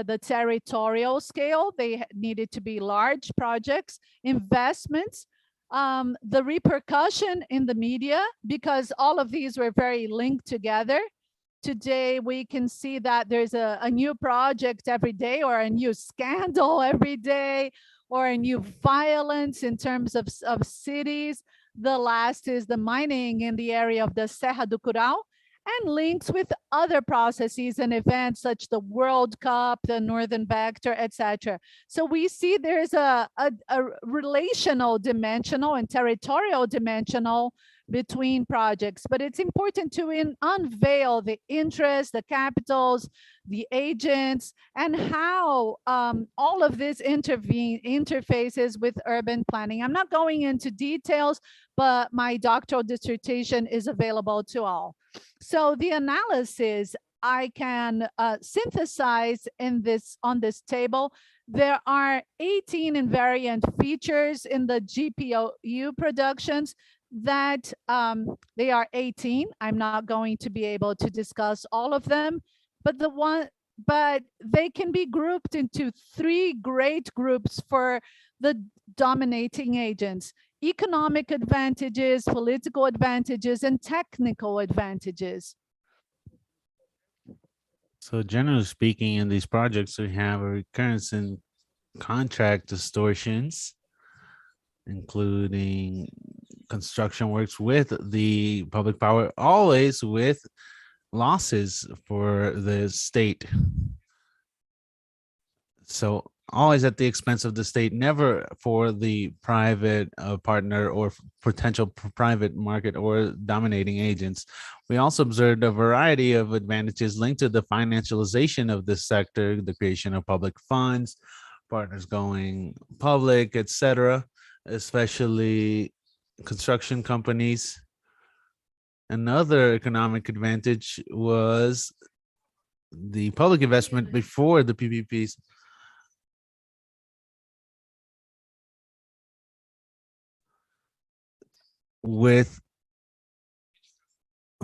[SPEAKER 2] The territorial scale, they needed to be large projects, investments, the repercussion in the media, because all of these were very linked together. Today, we can see that there's a new project every day, or a new scandal every day, or a new violence in terms of cities. The last is the mining in the area of the Serra do Curau, and links with other processes and events such the World Cup, the Northern Vector, etc. So we see there's a relational dimensional and territorial dimensional between projects, but it's important to unveil the interests, the capitals, the agents, and how all of this interfaces with urban planning. I'm not going into details, but my doctoral dissertation is available to all. So the analysis I can synthesize on this table. There are 18 invariant features in the Gpou productions that they are 18. I'm not going to be able to discuss all of them, but they can be grouped into three great groups for the dominating agents: economic advantages, political advantages, and technical advantages.
[SPEAKER 1] So generally speaking, in these projects, we have a recurrence in contract distortions, including construction works with the public power, always with losses for the state. So always at the expense of the state, never for the private partner or potential private market or dominating agents. We also observed a variety of advantages linked to the financialization of this sector, the creation of public funds, partners going public, etc., especially construction companies. Another economic advantage was the public investment before the PPPs. With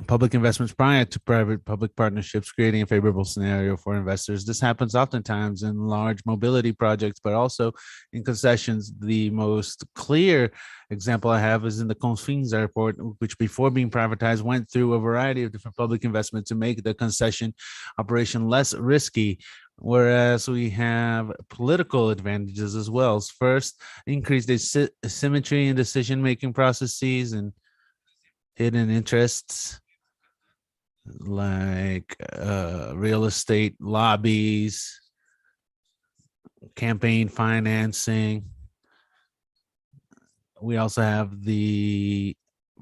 [SPEAKER 1] public investments prior to private-public partnerships, creating a favorable scenario for investors. This happens oftentimes in large mobility projects, but also in concessions. The most clear example I have is in the Confins airport, which before being privatized went through a variety of different public investments to make the concession operation less risky. Whereas we have political advantages as well. First, increased asymmetry in decision-making processes and hidden interests like real estate lobbies, campaign financing. We also have the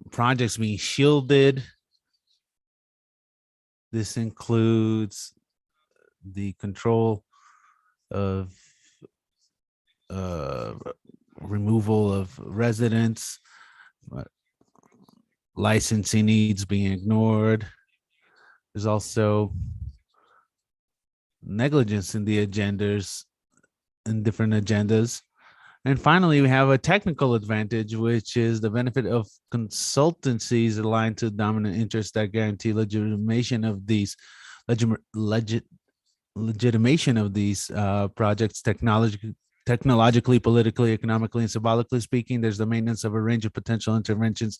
[SPEAKER 1] projects being shielded. This includes the control of removal of residents, licensing needs being ignored. There's also negligence in the agendas, in different agendas. And finally, we have a technical advantage, which is the benefit of consultancies aligned to dominant interests that guarantee legitimation of these legitimation of these projects technologically, politically, economically, and symbolically speaking. There's the maintenance of a range of potential interventions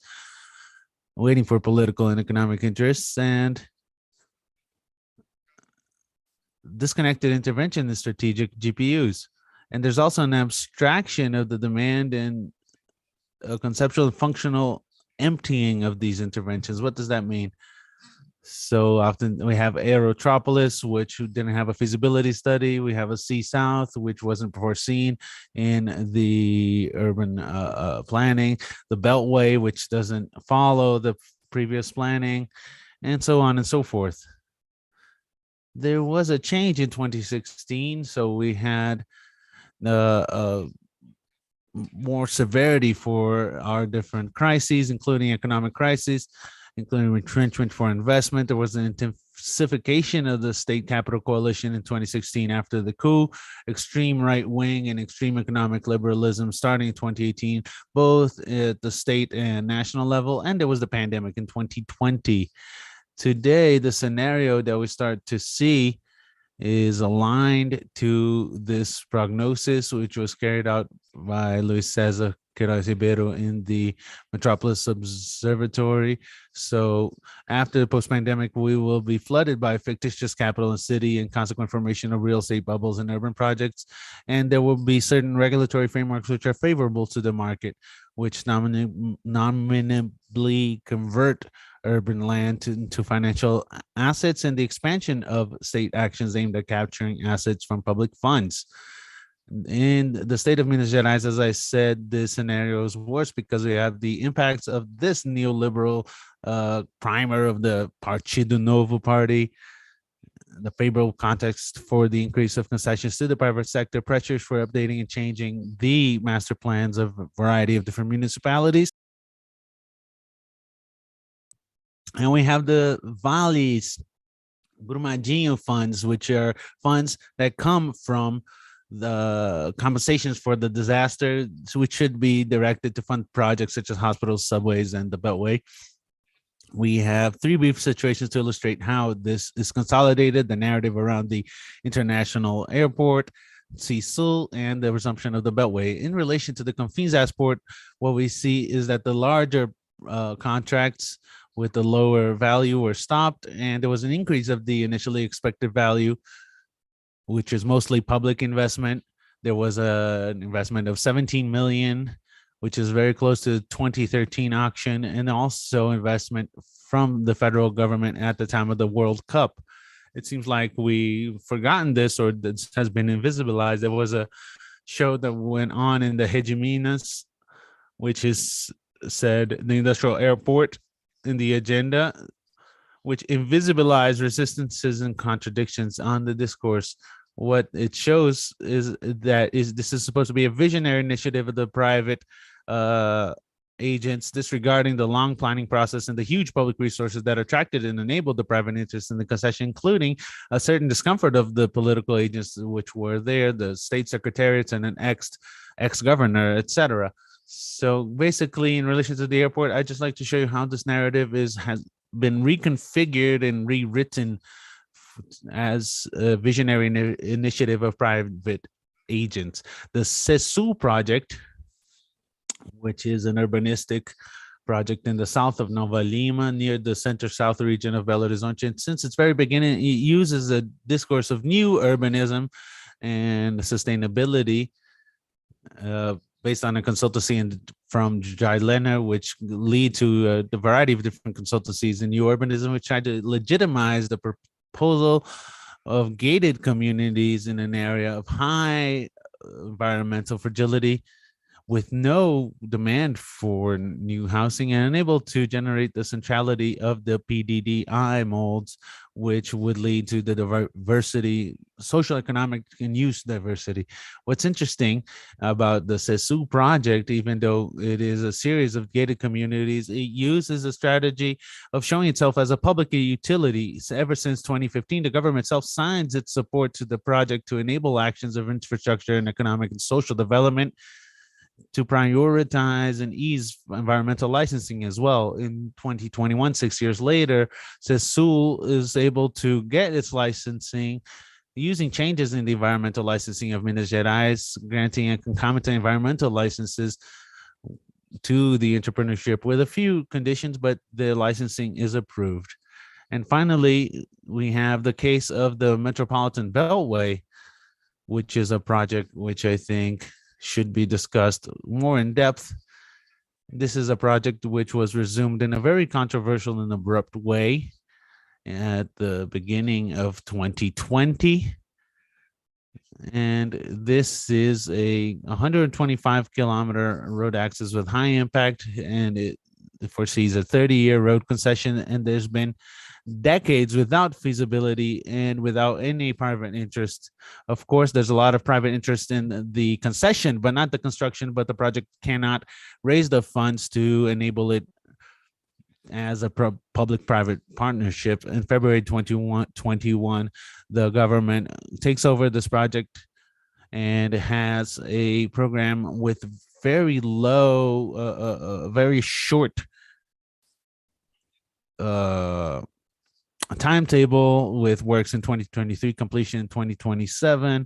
[SPEAKER 1] waiting for political and economic interests, and disconnected intervention in strategic GPUs. And there's also an abstraction of the demand and a conceptual and functional emptying of these interventions. What does that mean? So often we have Aerotropolis, which didn't have a feasibility study. We have a Sea South, which wasn't foreseen in the urban planning. The Beltway, which doesn't follow the previous planning, and so on and so forth. There was a change in 2016, so we had more severity for our different crises, including economic crises, including retrenchment for investment. There was an intensification of the state capital coalition in 2016 after the coup, extreme right wing and extreme economic liberalism starting in 2018, both at the state and national level. And there was the pandemic in 2020. Today, the scenario that we start to see is aligned to this prognosis, which was carried out by Luis Cesar Queiroz Ribeiro in the Metropolis Observatory. So after the post-pandemic, we will be flooded by fictitious capital and city and consequent formation of real estate bubbles and urban projects. And there will be certain regulatory frameworks which are favorable to the market, which nominally convert urban land into financial assets and the expansion of state actions aimed at capturing assets from public funds. In the state of Minas Gerais, as I said, this scenario is worse because we have the impacts of this neoliberal primer of the Partido Novo party, the favorable context for the increase of concessions to the private sector, pressures for updating and changing the master plans of a variety of different municipalities. And we have the Vales Brumadinho funds, which are funds that come from the compensations for the disaster, which should be directed to fund projects such as hospitals, subways, and the Beltway. We have three brief situations to illustrate how this is consolidated, the narrative around the international airport, CISUL, and the resumption of the Beltway. In relation to the Confins Airport, what we see is that the larger contracts with the lower value were stopped, and there was an increase of the initially expected value, which is mostly public investment. There was an investment of 17 million, which is very close to the 2013 auction, and also investment from the federal government at the time of the World Cup. it seems like we've forgotten this, or this has been invisibilized. There was a show that went on in the Hegemonias, which is said the industrial airport in the agenda, which invisibilize resistances and contradictions on the discourse. What it shows is that this is supposed to be a visionary initiative of the private agents, disregarding the long planning process and the huge public resources that attracted and enabled the private interest in the concession, including a certain discomfort of the political agents which were there, the state secretariats and an ex-governor, etc. So basically, in relation to the airport, I'd just like to show you how this narrative has been reconfigured and rewritten as a visionary initiative of private agents. The CESU project, which is an urbanistic project in the south of Nova Lima, near the center-south region of Belo Horizonte. And since its very beginning, it uses a discourse of new urbanism and sustainability based on a consultancy from Jailena, which lead to the variety of different consultancies in new urbanism, which tried to legitimize the proposal of gated communities in an area of high environmental fragility, with no demand for new housing, and unable to generate the centrality of the PDDI molds, which would lead to the diversity, social, economic, and use diversity. What's interesting about the CESU project, even though it is a series of gated communities, it uses a strategy of showing itself as a public utility. So ever since 2015, the government itself signs its support to the project to enable actions of infrastructure and economic and social development, to prioritize and ease environmental licensing as well. In 2021, 6 years later, CESU is able to get its licensing using changes in the environmental licensing of Minas Gerais, granting a concomitant environmental licenses to the entrepreneurship with a few conditions, but the licensing is approved. And finally, we have the case of the Metropolitan Beltway, which is a project which I think should be discussed more in depth. This is a project which was resumed in a very controversial and abrupt way at the beginning of 2020. And this is a 125-kilometer road access with high impact, and it foresees a 30-year road concession, and there's been decades without feasibility and without any private interest. Of course, there's a lot of private interest in the concession, but not the construction, but the project cannot raise the funds to enable it as a public-private partnership. In February 2021, the government takes over this project and has a program with very low, very short timetable, with works in 2023, completion in 2027,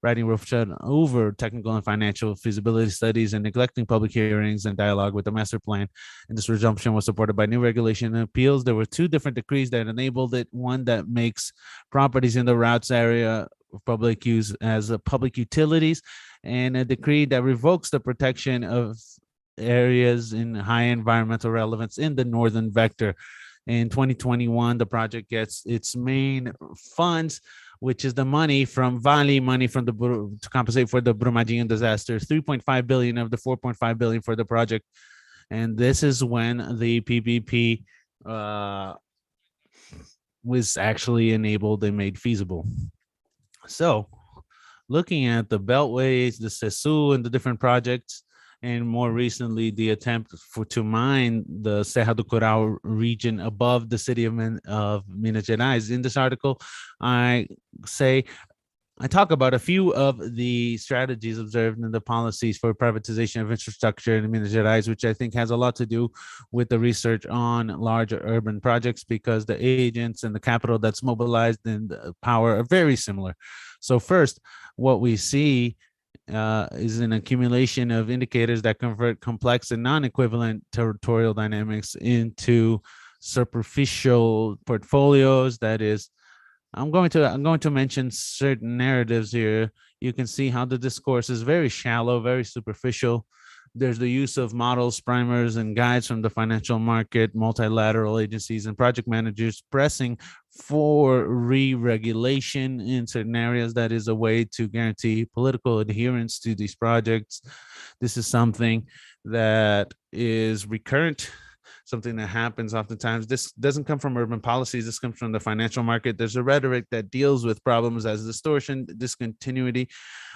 [SPEAKER 1] writing roughshod over technical and financial feasibility studies, and neglecting public hearings and dialogue with the master plan. And this resumption was supported by new regulation and appeals. There were two different decrees that enabled it. One that makes properties in the routes area of public use as public utilities, and a decree that revokes the protection of areas in high environmental relevance in the northern vector. In 2021, the project gets its main funds, which is the money from Vale, money from the to compensate for the Brumadinho disaster, 3.5 billion of the 4.5 billion for the project. And this is when the PPP was actually enabled and made feasible. So looking at the beltways, the CESU, and the different projects, and more recently, the attempt to mine the Serra do Curau region above the city of Minas Gerais. In this article, I talk about a few of the strategies observed in the policies for privatization of infrastructure in Minas Gerais, which I think has a lot to do with the research on larger urban projects, because the agents and the capital that's mobilized and the power are very similar. So first, what we see is an accumulation of indicators that convert complex and non-equivalent territorial dynamics into superficial portfolios. That is, I'm going to mention certain narratives here. You can see how the discourse is very shallow, very superficial, There's the use of models, primers, and guides from the financial market, multilateral agencies, and project managers pressing for re-regulation in certain areas. That is a way to guarantee political adherence to these projects. This is something that is recurrent, something that happens oftentimes. This doesn't come from urban policies. This comes from the financial market. There's a rhetoric that deals with problems as distortion, discontinuity,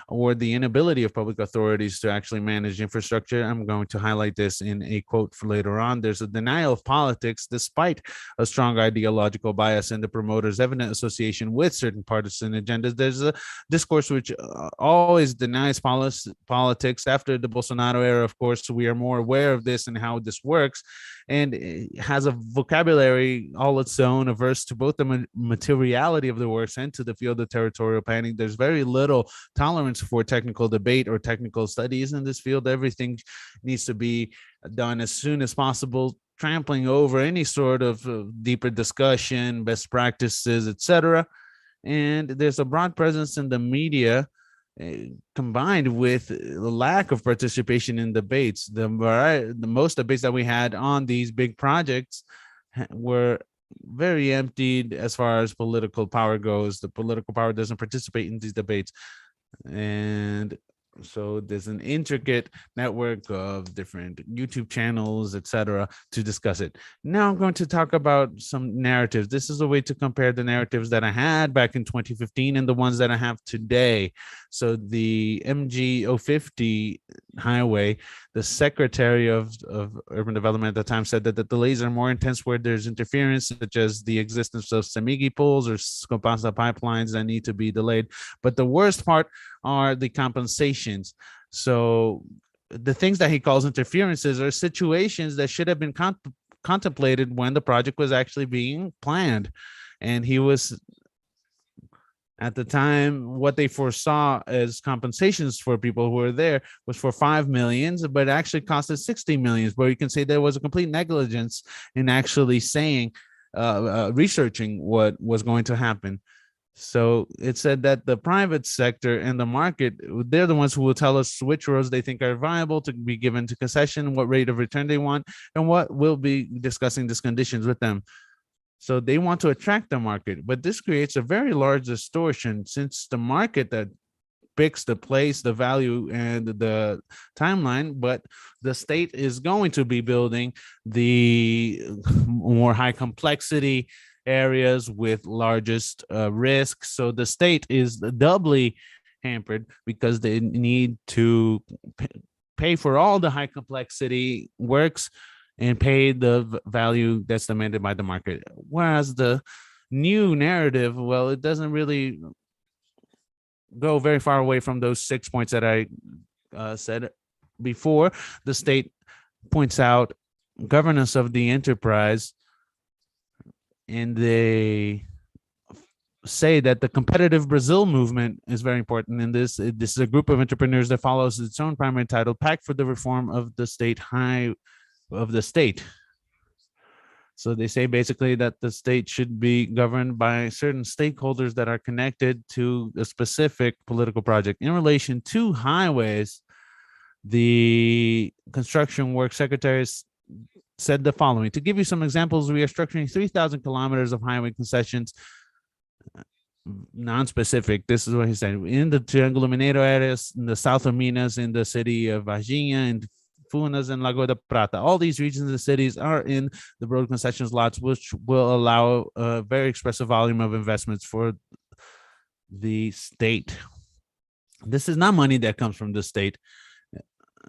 [SPEAKER 1] or the inability of public authorities to actually manage infrastructure. I'm going to highlight this in a quote for later on. There's a denial of politics despite a strong ideological bias and the promoters' evident association with certain partisan agendas. There's a discourse which always denies politics. After the Bolsonaro era, of course, we are more aware of this and how this works, and it has a vocabulary all its own, averse to both the materiality of the works and to the field of territorial planning. There's very little tolerance for technical debate or technical studies in this field. Everything needs to be done as soon as possible, trampling over any sort of deeper discussion, best practices, etc. And there's a broad presence in the media, combined with the lack of participation in debates. The most debates that we had on these big projects were very emptied as far as political power goes. The political power doesn't participate in these debates. And so there's an intricate network of different YouTube channels, etc., to discuss it. Now I'm going to talk about some narratives. This is a way to compare the narratives that I had back in 2015 and the ones that I have today. So the MG 050 highway, the Secretary of Urban Development at the time said that the delays are more intense where there's interference, such as the existence of Semigi pools or Scopasa pipelines that need to be delayed. But the worst part are the compensations. So the things that he calls interferences are situations that should have been contemplated when the project was actually being planned. And he was, at the time, what they foresaw as compensations for people who were there was for 5 million, but it actually costed 60 million, where you can say there was a complete negligence in actually saying, researching what was going to happen. So it said that the private sector and the market, they're the ones who will tell us which roads they think are viable to be given to concession, what rate of return they want, and what will be discussing these conditions with them. So they want to attract the market, but this creates a very large distortion, since the market that picks the place, the value, and the timeline, but the state is going to be building the more high complexity areas with largest risks. So the state is doubly hampered because they need to pay for all the high complexity works and pay the value that's demanded by the market. Whereas the new narrative, well, it doesn't really go very far away from those 6 points that I said before. The state points out governance of the enterprise, and they say that the competitive Brazil movement is very important in this. This is a group of entrepreneurs that follows its own primary title, Pact for the Reform of the State So they say basically that the state should be governed by certain stakeholders that are connected to a specific political project. In relation to highways, the construction work secretaries said the following. To give you some examples, we are structuring 3,000 kilometers of highway concessions, non-specific. This is what he said. In the Agglomerate areas, in the south of Minas, in the city of Varginha, and Funas and Lagoa da Prata. All these regions and cities are in the road concessions lots, which will allow a very expressive volume of investments for the state. This is not money that comes from the state.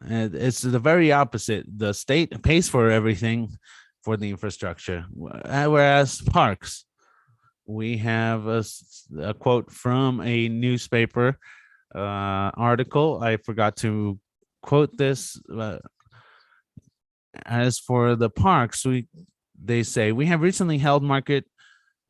[SPEAKER 1] It's the very opposite. The state pays for everything for the infrastructure, whereas parks, we have a quote from a newspaper article. I forgot to quote this. As for the parks, they say, we have recently held market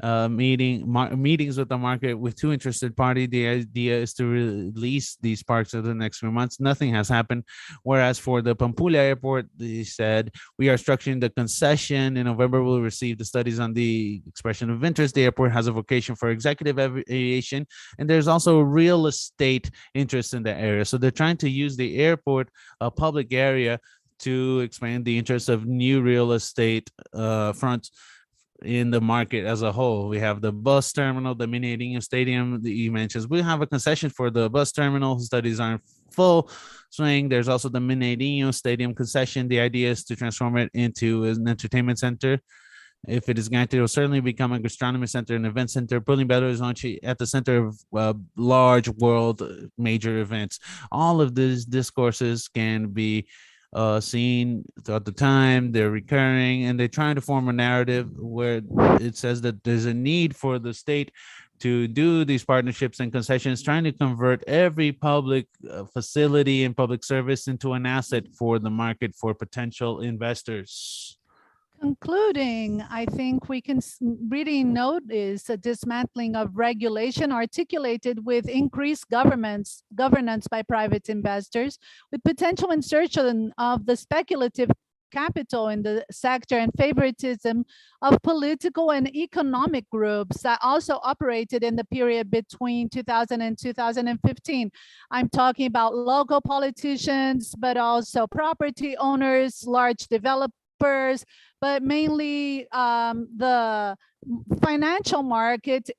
[SPEAKER 1] meetings with the market with 2 interested parties. The idea is to release these parks over the next few months. Nothing has happened. Whereas for the Pampulha airport, they said we are structuring the concession. In November, we'll receive the studies on the expression of interest. The airport has a vocation for executive aviation, and there's also real estate interest in the area. So they're trying to use the airport, a public area, to expand the interest of new real estate fronts in the market as a whole. We have the bus terminal, the Mineirinho Stadium that you mentioned. We have a concession for the bus terminal. Studies are in full swing. There's also the Mineirinho Stadium concession. The idea is to transform it into an entertainment center. If it is granted, it will certainly become a gastronomy center, an event center. Belo is actually at the center of large world major events. All of these discourses can be seen throughout the time. They're recurring, and they're trying to form a narrative where it says that there's a need for the state to do these partnerships and concessions, trying to convert every public facility and public service into an asset for the market for potential investors.
[SPEAKER 2] Concluding, I think we can really notice a dismantling of regulation articulated with increased governance by private investors, with potential insertion of the speculative capital in the sector and favoritism of political and economic groups that also operated in the period between 2000 and 2015. I'm talking about local politicians, but also property owners, large developers, but mainly the financial market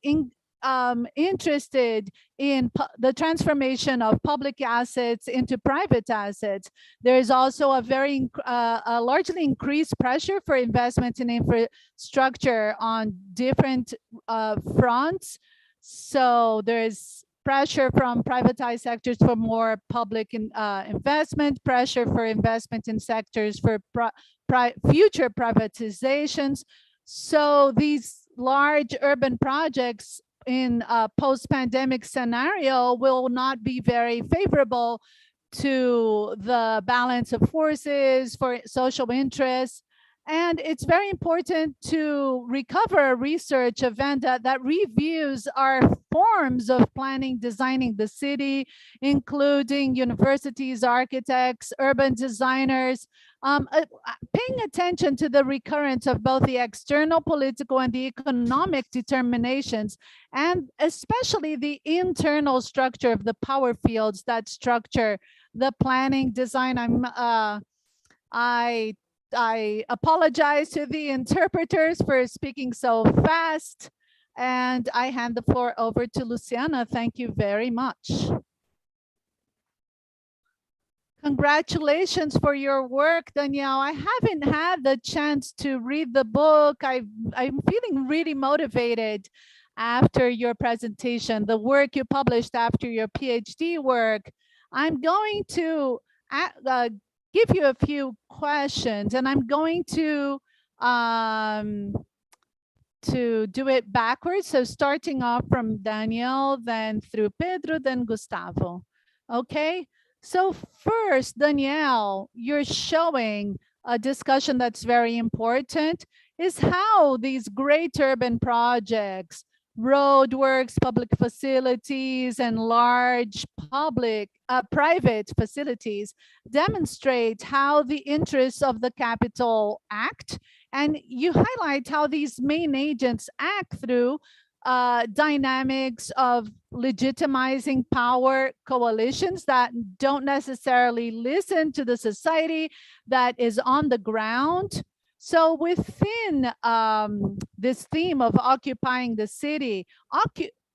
[SPEAKER 2] interested in the transformation of public assets into private assets. There is also a very largely increased pressure for investment in infrastructure on different fronts. So there's pressure from privatized sectors for more public investment, pressure for investment in sectors for future privatizations. So these large urban projects in a post-pandemic scenario will not be very favorable to the balance of forces for social interests. And it's very important to recover a research event that reviews our forms of planning, designing the city, including universities, architects, urban designers, paying attention to the recurrence of both the external political and the economic determinations, and especially the internal structure of the power fields that structure the planning design. I apologize to the interpreters for speaking so fast, and I hand the floor over to Luciana. Thank you very much. Congratulations for your work, Danielle. I haven't had the chance to read the book. I'm feeling really motivated after your presentation, the work you published after your PhD work. I'm going to give you a few questions, and I'm going to do it backwards. So starting off from Daniel, then through Pedro, then Gustavo. Okay. So first, Danielle, you're showing a discussion that's very important, is how these great urban projects, roadworks, public facilities, and large private facilities demonstrate how the interests of the capital act. And you highlight how these main agents act through dynamics of legitimizing power coalitions that don't necessarily listen to the society that is on the ground. So within this theme of occupying the city,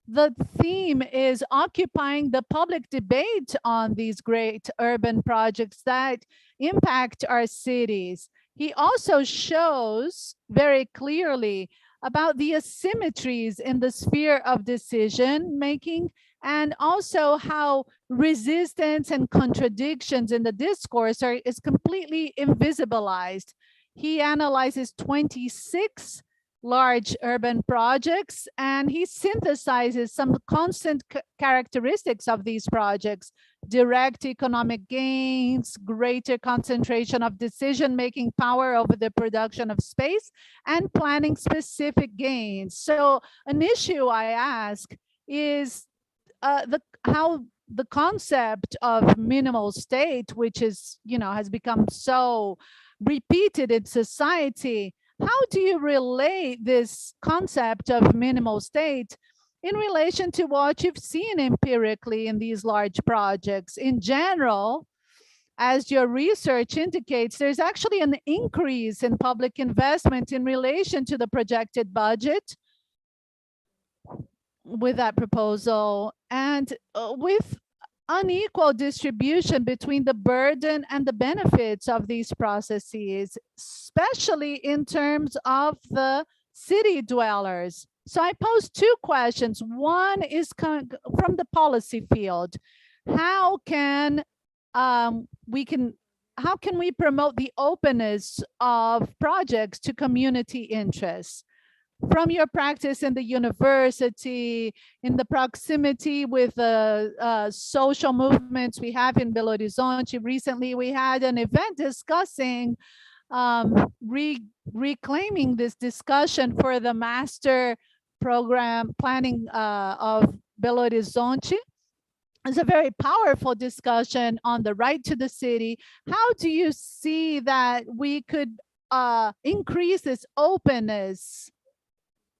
[SPEAKER 2] the theme is occupying the public debate on these great urban projects that impact our cities. He also shows very clearly about the asymmetries in the sphere of decision making, and also how resistance and contradictions in the discourse is completely invisibilized. He analyzes 26 large urban projects, and he synthesizes some constant characteristics of these projects, direct economic gains, greater concentration of decision-making power over the production of space, and planning specific gains. So an issue I ask is how the concept of minimal state, which is, has become so repeated in society, how do you relate this concept of minimal state in relation to what you've seen empirically in these large projects? In general, as your research indicates, there's actually an increase in public investment in relation to the projected budget with that proposal, and with unequal distribution between the burden and the benefits of these processes, especially in terms of the city dwellers. So I pose two questions. One is from the policy field. How can we promote the openness of projects to community interests? From your practice in the university, in the proximity with the social movements we have in Belo Horizonte, recently we had an event discussing reclaiming this discussion for the master program planning of Belo Horizonte. It's a very powerful discussion on the right to the city. How do you see that we could increase this openness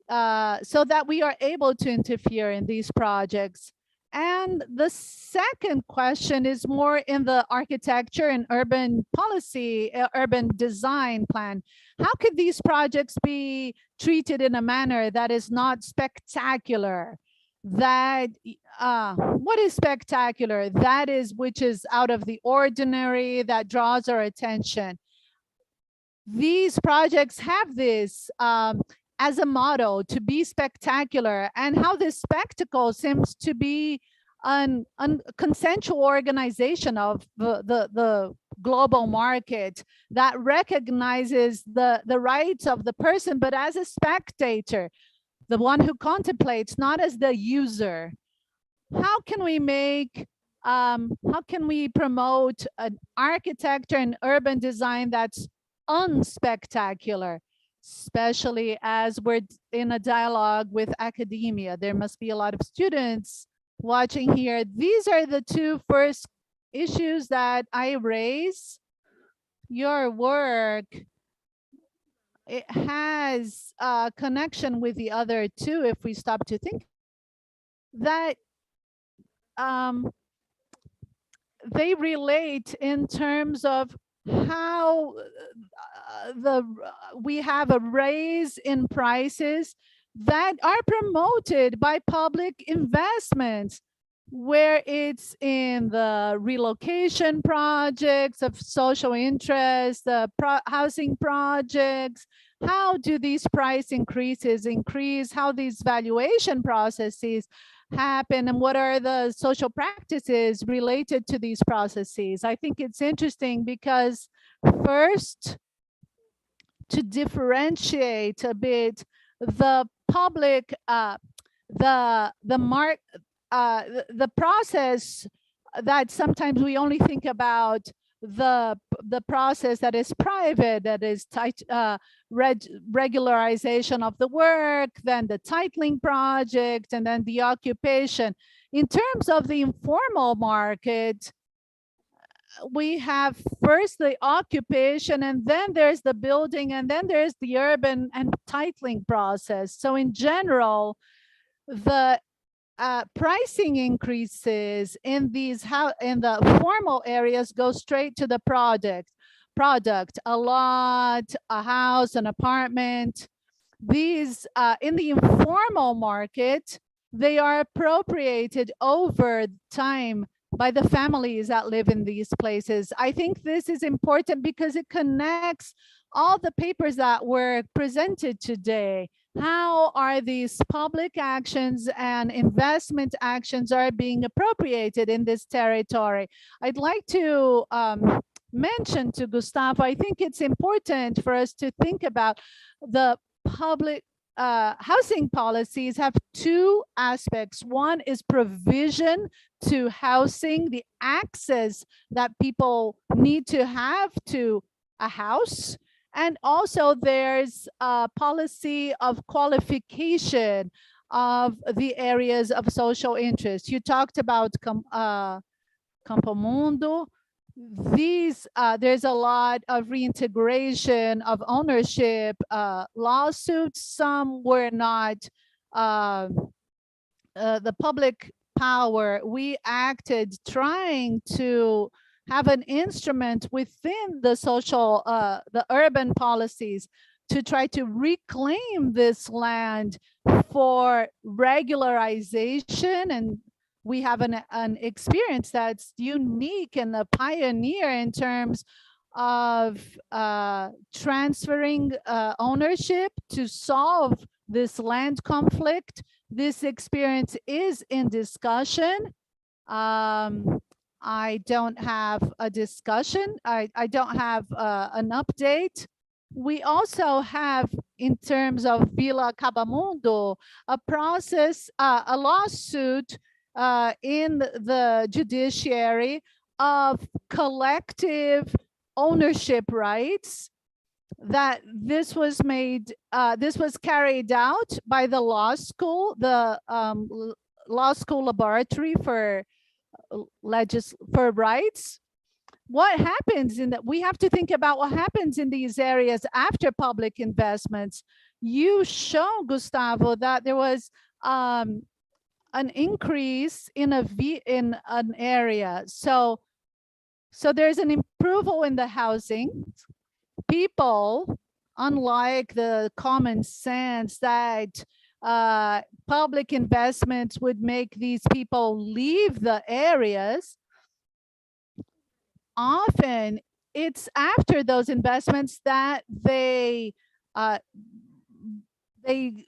[SPEAKER 2] so that we are able to interfere in these projects? And the second question is more in the architecture and urban policy, urban design plan. How could these projects be treated in a manner that is not spectacular? That what is spectacular? That is which is out of the ordinary, that draws our attention. These projects have this as a model to be spectacular, and how this spectacle seems to be a consensual organization of the global market that recognizes the rights of the person, but as a spectator, the one who contemplates, not as the user. How can we promote an architecture and urban design that's unspectacular, especially as we're in a dialogue with academia? There must be a lot of students watching here. These are the two first issues that I raise. Your work, it has a connection with the other two if we stop to think that they relate in terms of how we have a raise in prices that are promoted by public investments, where it's in the relocation projects of social interest, the housing projects. How do these price increases increase? How these valuation processes happen, and what are the social practices related to these processes? I think it's interesting because first, to differentiate a bit the public, the process that sometimes we only think about the process that is private, that is regularization of the work, then the titling project, and then the occupation. In terms of the informal market, we have first the occupation, and then there's the building, and then there's the urban and titling process. So in general, the pricing increases in the formal areas go straight to the product, a lot, a house, an apartment. These in the informal market, they are appropriated over time by the families that live in these places. I think this is important because it connects all the papers that were presented today. How are these public actions and investment actions are being appropriated in this territory? I'd like to mention to Gustavo, I think it's important for us to think about the public housing policies have two aspects. One is provision to housing, the access that people need to have to a house. And also there's a policy of qualification of the areas of social interest. You talked about Campo Mundo. These there's a lot of reintegration of ownership lawsuits. Some were not the public power. We acted trying to have an instrument within the social the urban policies to try to reclaim this land for regularization. And we have an experience that's unique and a pioneer in terms of transferring ownership to solve this land conflict. This experience is in discussion. I don't have a discussion. I don't have an update. We also have, in terms of Vila Cabamundo, a process, a lawsuit in the judiciary of collective ownership rights. That this was carried out by the law school, the law school laboratory for rights. What happens in that? We have to think about what happens in these areas after public investments. You show, Gustavo, that there was an increase in an area. So there's an improvement in the housing. People, unlike the common sense that public investments would make these people leave the areas, often it's after those investments that they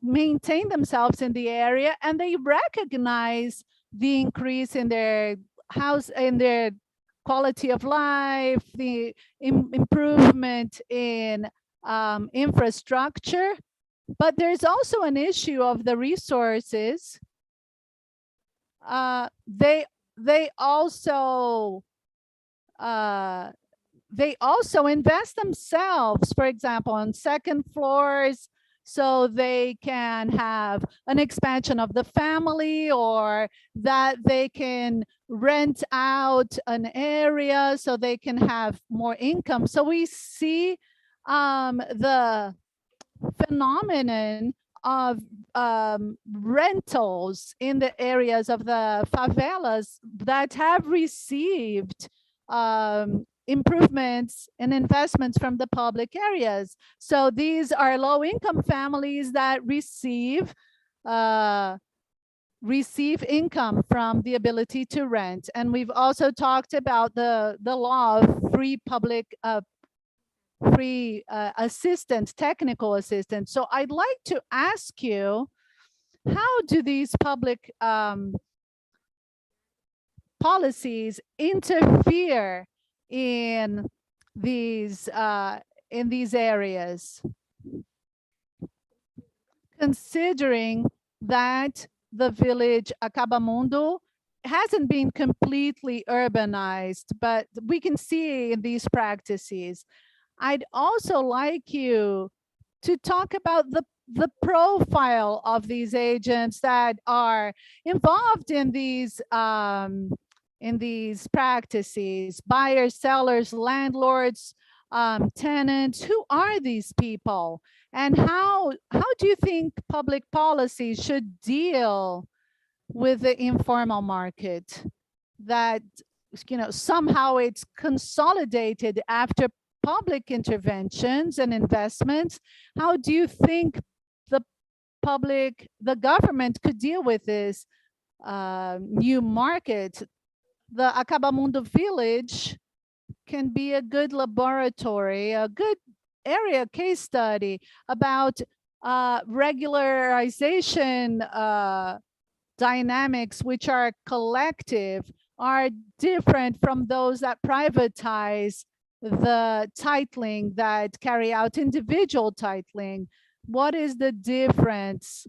[SPEAKER 2] maintain themselves in the area, and they recognize the increase in their quality of life, the improvement in infrastructure. But there's also an issue of the resources. They also invest themselves, for example, on second floors, so they can have an expansion of the family, or that they can rent out an area so they can have more income. So we see the phenomenon of rentals in the areas of the favelas that have received improvements and investments from the public areas. So these are low-income families that receive income from the ability to rent. And we've also talked about the law of free public assistance, technical assistance. So I'd like to ask you, how do these public policies interfere in these areas, considering that the village Acabamundo hasn't been completely urbanized, but we can see in these practices? I'd also like you to talk about the profile of these agents that are involved in these practices: buyers, sellers, landlords, tenants. Who are these people, and how do you think public policy should deal with the informal market, that, you know, somehow it's consolidated after public interventions and investments? How do you think the government could deal with this new market? The Acabamundo village can be a good laboratory, a good area case study about regularization dynamics, which are collective, are different from those that privatize the titling, that carry out individual titling. What is the difference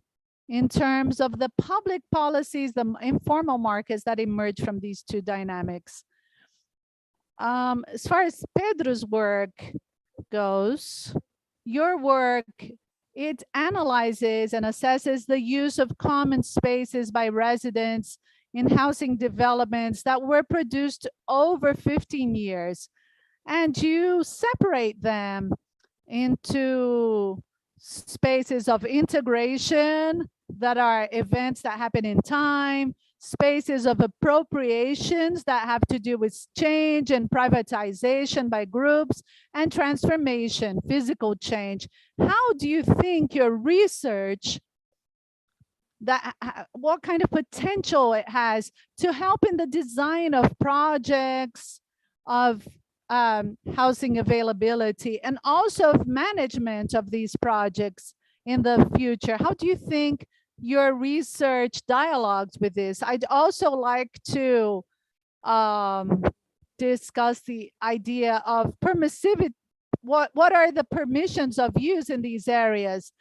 [SPEAKER 2] in terms of the public policies, the informal markets that emerge from these two dynamics. As far as Pedro's work goes, your work, it analyzes and assesses the use of common spaces by residents in housing developments that were produced over 15 years. And you separate them into spaces of integration that are events that happen in time, spaces of appropriations that have to do with change and privatization by groups, and transformation, physical change. How do you think your research, what kind of potential it has to help in the design of projects, of housing availability, and also of management of these projects in the future? How do you think your research dialogues with this? I'd also like to discuss the idea of permissivity. What are the permissions of use in these areas?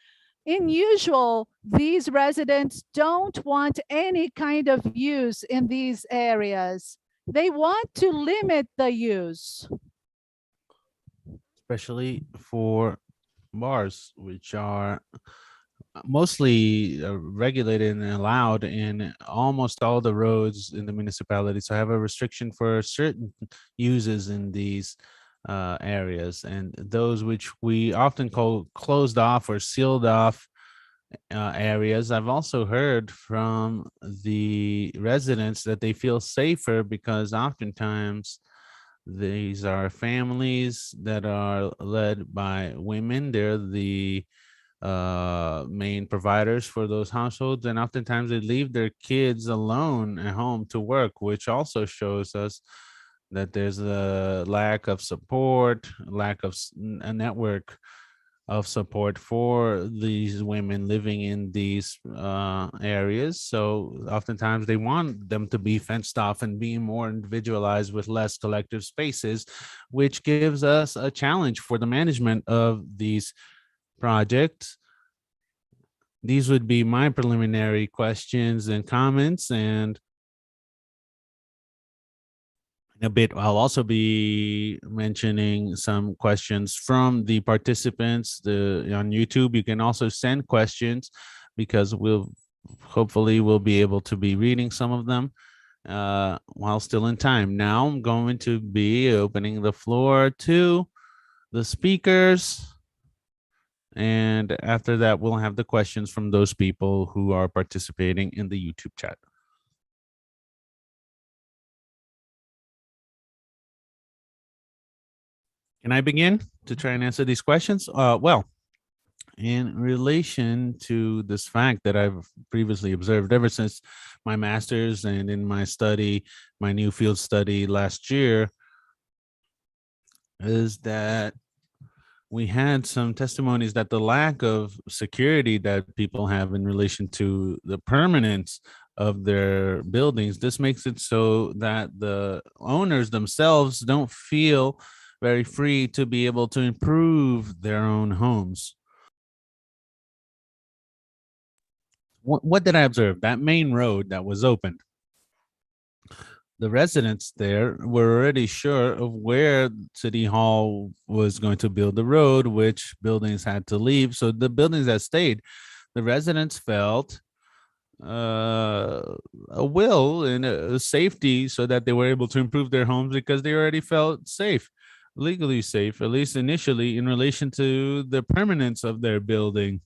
[SPEAKER 2] In usual, these residents don't want any kind of use in these areas. They want to limit the use.
[SPEAKER 1] Especially for bars, which are mostly regulated and allowed in almost all the roads in the municipality. So I have a restriction for certain uses in these areas, and those which we often call closed off or sealed off areas. I've also heard from the residents that they feel safer because oftentimes these are families that are led by women. They're the main providers for those households, and oftentimes they leave their kids alone at home to work, which also shows us that there's a lack of support, lack of a network of support for these women living in these areas. So oftentimes they want them to be fenced off and be more individualized with less collective spaces, which gives us a challenge for the management of these projects. These would be my preliminary questions and comments, and in a bit, I'll also be mentioning some questions from the participants on YouTube. You can also send questions because hopefully we'll be able to be reading some of them while still in time. Now I'm going to be opening the floor to the speakers. And after that, we'll have the questions from those people who are participating in the YouTube chat. Can I begin to try and answer these questions? Well, in relation to this fact that I've previously observed ever since my master's and in my study, my new field study last year, is that we had some testimonies that the lack of security that people have in relation to the permanence of their buildings, this makes it so that the owners themselves don't feel very free to be able to improve their own homes. What did I observe? That main road that was opened, the residents there were already sure of where City Hall was going to build the road, which buildings had to leave. So the buildings that stayed, the residents felt a will and a safety so that they were able to improve their homes because they already felt safe, legally safe, at least initially, in relation to the permanence of their building.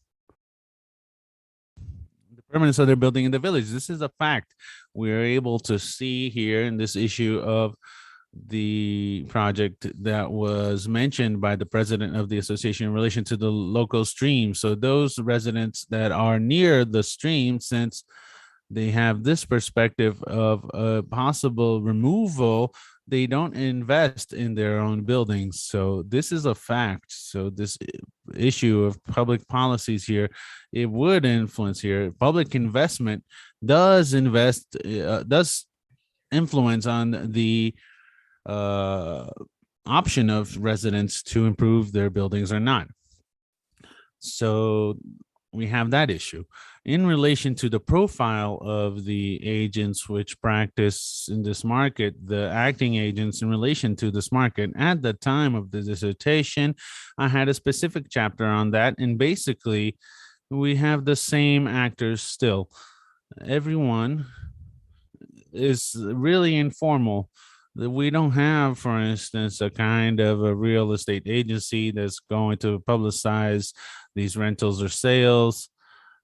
[SPEAKER 1] The permanence of their building in the village. This is a fact we're able to see here in this issue of the project that was mentioned by the president of the association in relation to the local stream. So those residents that are near the stream, since they have this perspective of a possible removal, they don't invest in their own buildings. So this is a fact. So this issue of public policies here, it would influence here. Public investment does influence on the option of residents to improve their buildings or not. So we have that issue. In relation to the profile of the agents which practice in this market, the acting agents in relation to this market, at the time of the dissertation, I had a specific chapter on that. And basically, we have the same actors still. Everyone is really informal. We don't have, for instance, a kind of a real estate agency that's going to publicize these rentals or sales.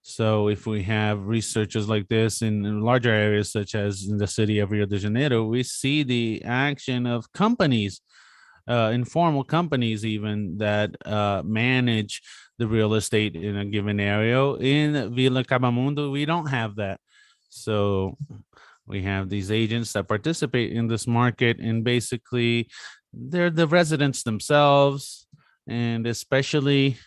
[SPEAKER 1] So if we have researchers like this in larger areas, such as in the city of Rio de Janeiro, we see the action of companies, informal companies even, that manage the real estate in a given area. In Vila Cabamundo, we don't have that. So we have these agents that participate in this market, and basically they're the residents themselves. And especially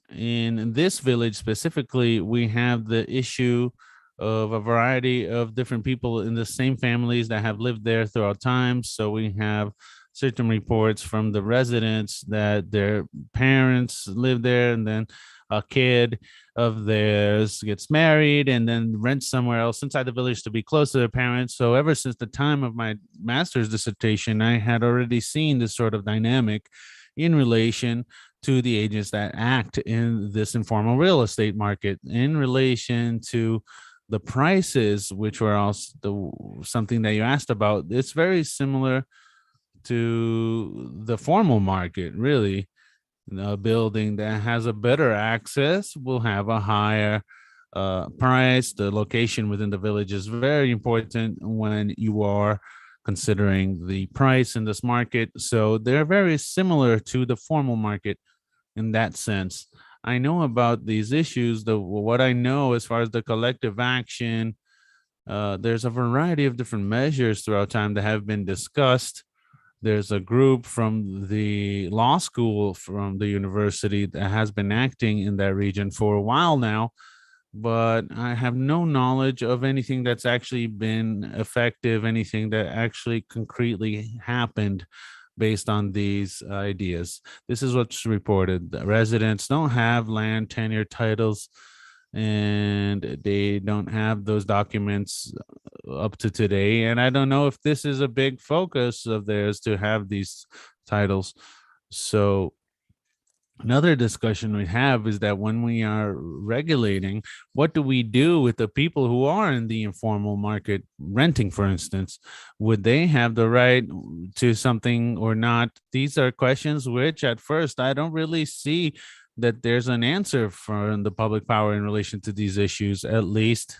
[SPEAKER 1] in this village specifically, we have the issue of a variety of different people in the same families that have lived there throughout time. So we have certain reports from the residents that their parents live there, and then a kid of theirs gets married and then rents somewhere else inside the village to be close to their parents. So ever since the time of my master's dissertation, I had already seen this sort of dynamic in relation to the agents that act in this informal real estate market. In relation to the prices, which were also something that you asked about, it's very similar to the formal market, really. A building that has a better access will have a higher price. The location within the village is very important when you are considering the price in this market. So they're very similar to the formal market in that sense. I know about these issues. What I know as far as the collective action, there's a variety of different measures throughout time that have been discussed. There's a group from the law school from the university that has been acting in that region for a while now, but I have no knowledge of anything that's actually been effective, anything that actually concretely happened based on these ideas. This is what's reported. The residents don't have land tenure titles, and they don't have those documents up to today. And I don't know if this is a big focus of theirs to have these titles. So another discussion we have is that when we are regulating, what do we do with the people who are in the informal market renting, for instance? Would they have the right to something or not? These are questions which at first I don't really see that there's an answer from the public power in relation to these issues, at least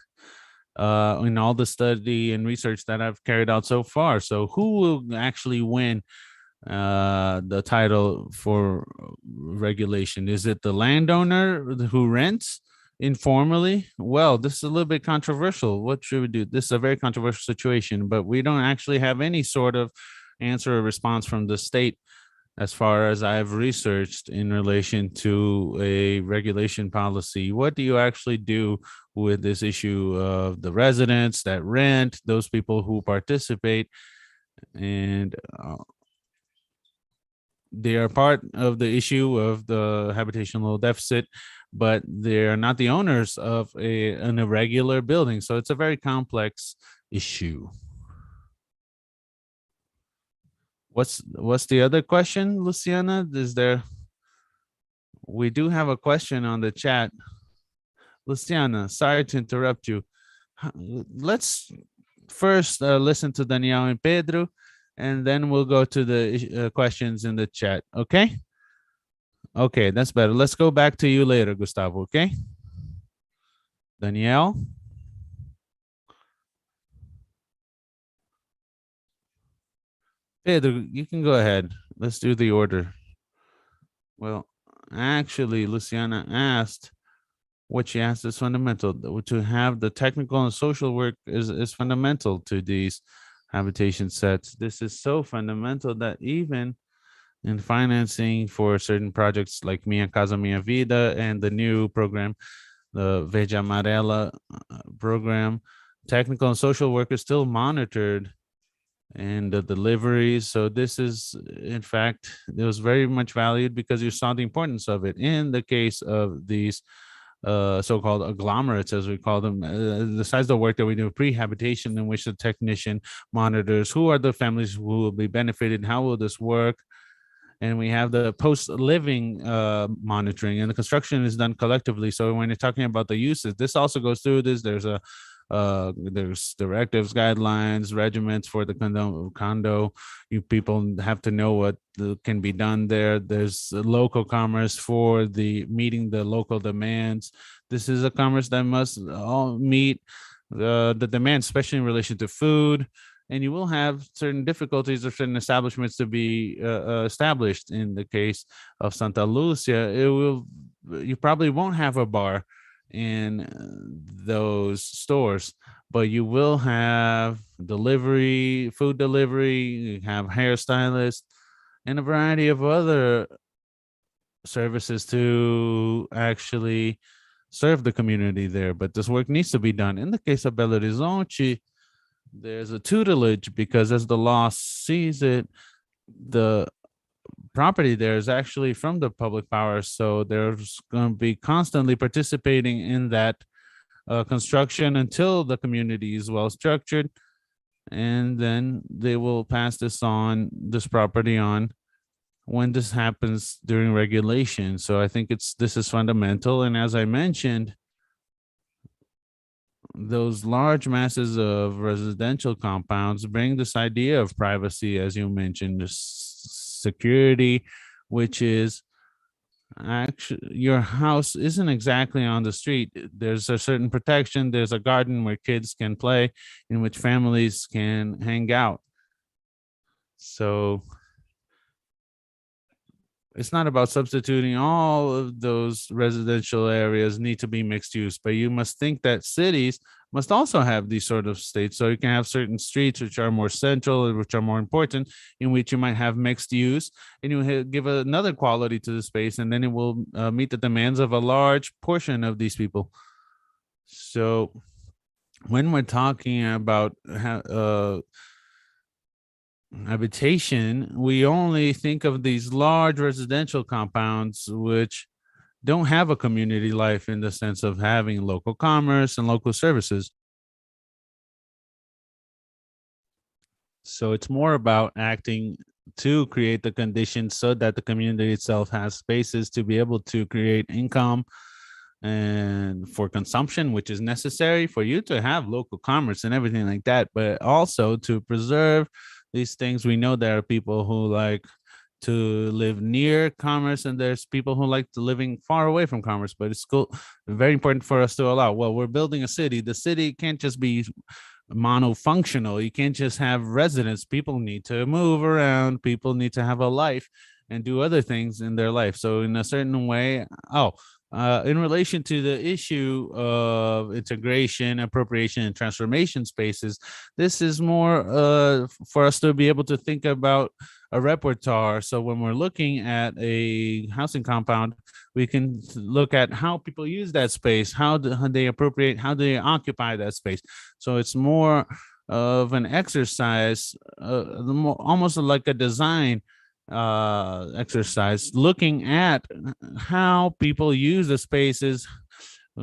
[SPEAKER 1] in all the study and research that I've carried out so far. So who will actually win the title for regulation? Is it the landowner who rents informally? Well, this is a little bit controversial. What should we do? This is a very controversial situation, but we don't actually have any sort of answer or response from the state as far as I've researched in relation to a regulation policy. What do you actually do with this issue of the residents that rent, those people who participate, and they are part of the issue of the habitational deficit, but they are not the owners of an irregular building. So it's a very complex issue. What's the other question, Luciana? We do have a question on the chat. Luciana, sorry to interrupt you. Let's first listen to Daniel and Pedro, and then we'll go to the questions in the chat, okay? Okay, that's better. Let's go back to you later, Gustavo, okay? Daniel? Pedro, you can go ahead. Let's do the order. Well, actually, Luciana asked, what she asked is fundamental. To have the technical and social work is fundamental to these habitation sets. This is so fundamental that even in financing for certain projects like Minha Casa Minha Vida and the new program, the Verde Amarela program, technical and social work is still monitored and the deliveries. So this is, in fact, it was very much valued because you saw the importance of it. In the case of these so-called agglomerates, as we call them, besides the work that we do pre-habitation, in which the technician monitors who are the families who will be benefited, how will this work, and we have the post-living monitoring, and the construction is done collectively. So when you're talking about the uses, this also goes through this. There's directives, guidelines, regiments for the condo. You people have to know what can be done there. There's local commerce for the meeting the local demands. This is a commerce that must all meet the demands, especially in relation to food. And you will have certain difficulties or certain establishments to be established. In the case of Santa Lucia, you probably won't have a bar in those stores, but you will have delivery, food delivery, you have hairstylists, and a variety of other services to actually serve the community there. But this work needs to be done. In the case of Belo Horizonte, there's a tutelage because as the law sees it, the property there is actually from the public power. So there's going to be constantly participating in that construction until the community is well structured. And then they will pass this property on when this happens during regulation. So I think this is fundamental. And as I mentioned, those large masses of residential compounds bring this idea of privacy, as you mentioned, security, which is actually your house isn't exactly on the street. There's a certain protection. There's a garden where kids can play, in which families can hang out. So it's not about substituting all of those residential areas need to be mixed use, but you must think that cities must also have these sort of states. So you can have certain streets which are more central, which are more important, in which you might have mixed use, and you give another quality to the space, and then it will meet the demands of a large portion of these people. So when we're talking about habitation, we only think of these large residential compounds which don't have a community life in the sense of having local commerce and local services. So it's more about acting to create the conditions so that the community itself has spaces to be able to create income and for consumption, which is necessary for you to have local commerce and everything like that, but also to preserve these things. We know there are people who like to live near commerce, and there's people who like to living far away from commerce, but it's cool, very important for us to allow. Well, we're building a city. The city can't just be monofunctional. You can't just have residents. People need to move around. People need to have a life and do other things in their life. So in a certain way, in relation to the issue of integration, appropriation, and transformation spaces, this is more for us to be able to think about a repertoire. So when we're looking at a housing compound, we can look at how people use that space, how they appropriate, how they occupy that space. So it's more of an exercise, almost like a design exercise, looking at how people use the spaces,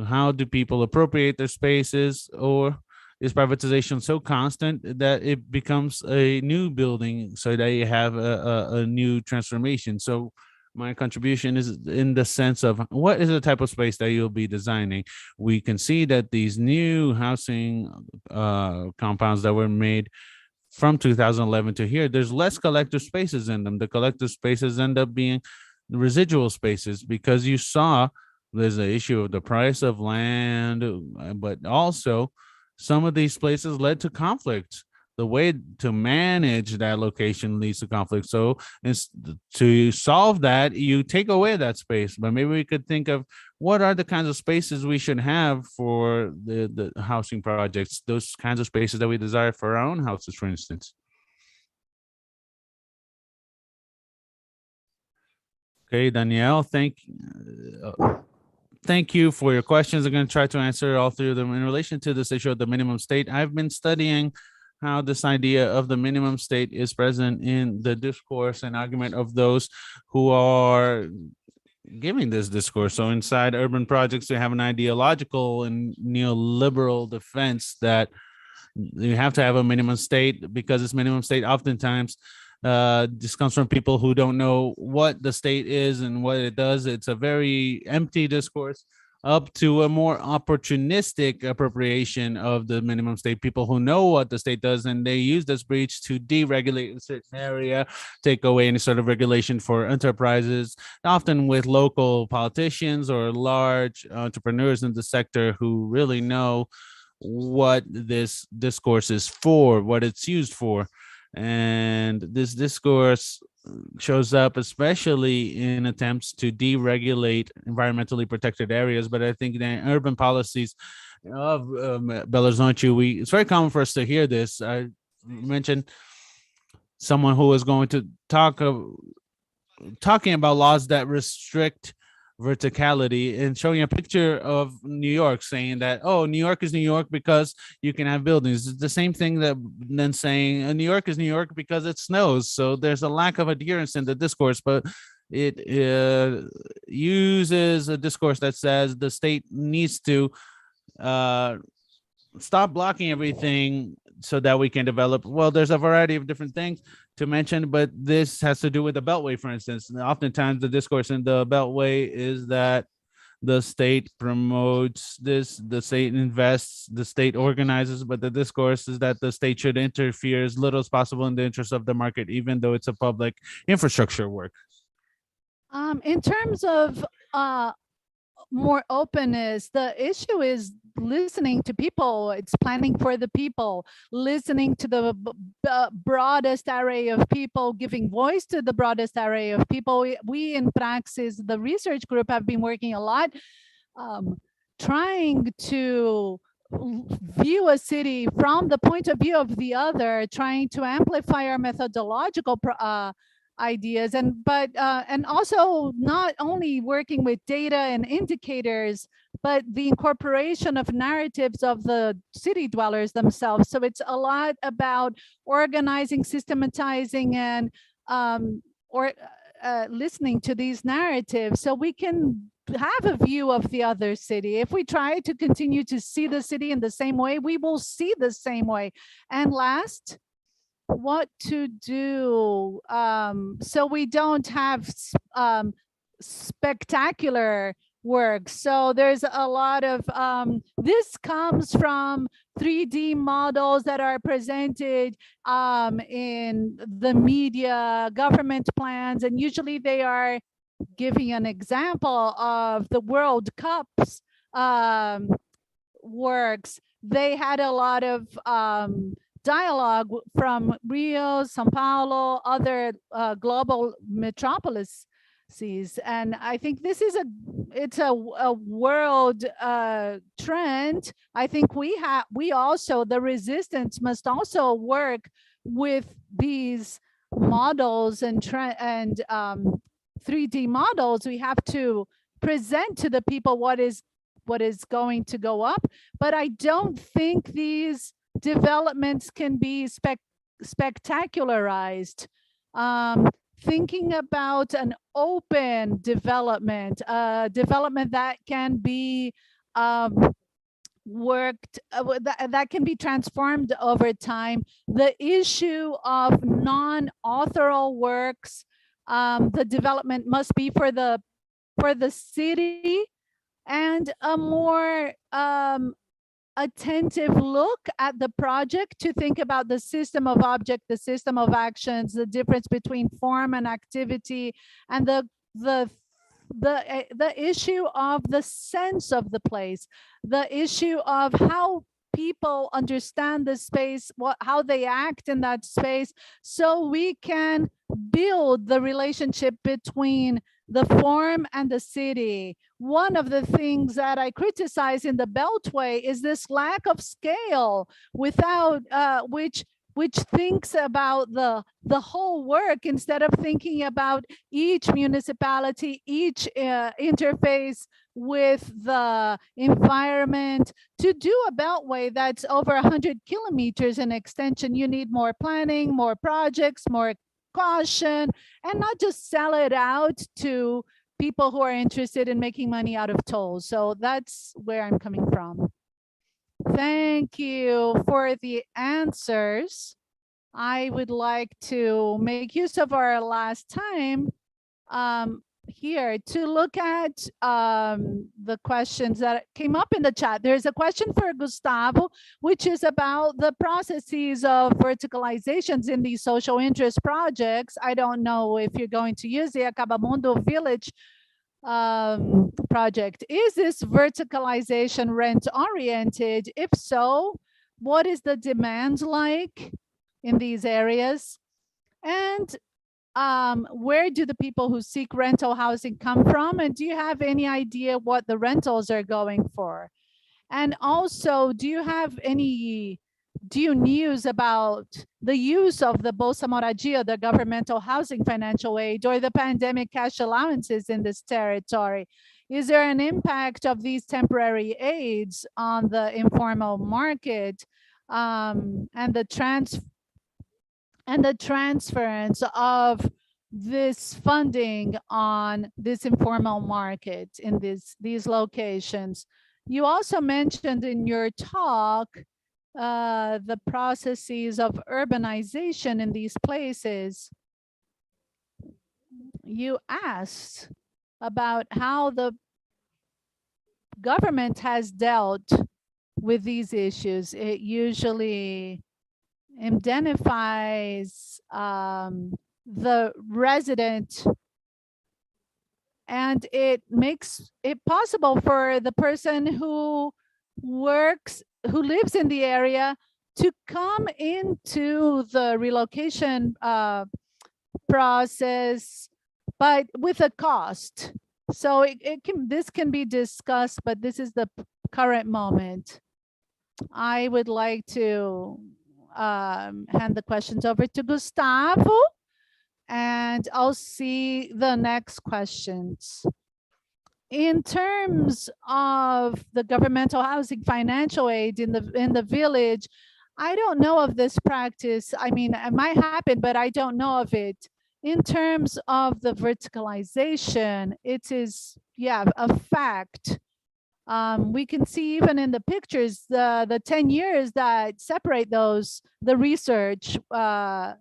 [SPEAKER 1] how do people appropriate their spaces, or is privatization so constant that it becomes a new building so that you have a new transformation. So my contribution is in the sense of what is the type of space that you'll be designing. We can see that these new housing compounds that were made from 2011 to here, there's less collective spaces in them. The collective spaces end up being residual spaces because you saw there's an issue of the price of land, but also some of these places led to conflict. The way to manage that location leads to conflict. So to solve that, you take away that space. But maybe we could think of what are the kinds of spaces we should have for the housing projects, those kinds of spaces that we desire for our own houses, for instance. Okay, Danielle, thank you for your questions. I'm going to try to answer all three of them. In relation to this issue of the minimum state, I've been studying how this idea of the minimum state is present in the discourse and argument of those who are giving this discourse. So inside urban projects, we have an ideological and neoliberal defense that you have to have a minimum state, because this minimum state oftentimes this comes from people who don't know what the state is and what it does. It's a very empty discourse, up to a more opportunistic appropriation of the minimum state, people who know what the state does, and they use this breach to deregulate a certain area, take away any sort of regulation for enterprises, often with local politicians or large entrepreneurs in the sector who really know what this discourse is for, what it's used for. And this discourse shows up especially in attempts to deregulate environmentally protected areas. But I think the urban policies of Belo Horizonte, it's very common for us to hear this. I mentioned someone who was going to talking about laws that restrict verticality and showing a picture of New York, saying that, oh, New York is New York because you can have buildings. It's the same thing that then saying New York is New York because it snows. So there's a lack of adherence in the discourse, but it uses a discourse that says the state needs to stop blocking everything so that we can develop. Well, there's a variety of different things to mention, but this has to do with the Beltway, for instance. And oftentimes the discourse in the Beltway is that the state promotes this, the state invests, the state organizes, but the discourse is that the state should interfere as little as possible in the interest of the market, even though it's a public infrastructure work.
[SPEAKER 2] In terms of more openness, the issue is listening to people. It's planning for the people, listening to the broadest array of people, giving voice to the broadest array of people. We in Praxis, the research group, have been working a lot trying to view a city from the point of view of the other, trying to amplify our methodological ideas, and also not only working with data and indicators, but the incorporation of narratives of the city dwellers themselves. So it's a lot about organizing, systematizing, and listening to these narratives so we can have a view of the other city. If we try to continue to see the city in the same way, we will see the same way. And last, what to do so we don't have spectacular work. So there's a lot of this comes from 3D models that are presented in the media, government plans, and usually they are giving an example of the World Cup's works. They had a lot of dialogue from Rio, Sao Paulo, other global metropolises, and I think this is a world trend. I think we also, the resistance must also work with these models and 3D models. We have to present to the people what is going to go up, but I don't think these developments can be spectacularized. Thinking about an open development, development that can be worked, that can be transformed over time. The issue of non-authoral works, the development must be for the city, and a more attentive look at the project to think about the system of object, the system of actions, the difference between form and activity, and the issue of the sense of the place, the issue of how people understand the space, how they act in that space, so we can build the relationship between the form and the city. One of the things that I criticize in the Beltway is this lack of scale, without which which thinks about the whole work instead of thinking about each municipality, each interface with the environment. To do a beltway that's over 100 kilometers in extension, you need more planning, more projects, more caution, and not just sell it out to people who are interested in making money out of tolls. So that's where I'm coming from. Thank you for the answers. I would like to make use of our last time here to look at the questions that came up in the chat. There's a question for Gustavo, which is about the processes of verticalizations in these social interest projects. I don't know if you're going to use the Acabamundo Village project. Is this verticalization rent oriented? If so, what is the demand like in these areas? And where do the people who seek rental housing come from? And do you have any idea what the rentals are going for? And also, do you have any news about the use of the Bolsa Moradia, the governmental housing financial aid, or the pandemic cash allowances in this territory? Is there an impact of these temporary aids on the informal market and the transference of this funding on this informal market in these locations? You also mentioned in your talk the processes of urbanization in these places. You asked about how the government has dealt with these issues. It usually indemnifies the resident, and it makes it possible for the person who lives in the area to come into the relocation process, but with a cost. So this can be discussed, but this is the current moment. I would like to hand the questions over to Gustavo, and I'll see the next questions. In terms of the governmental housing financial aid in the village, I don't know of this practice. I mean, it might happen, but I don't know of it. In terms of the verticalization, it is, yeah, a fact. We can see even in the pictures, the 10 years that separate those, the research, there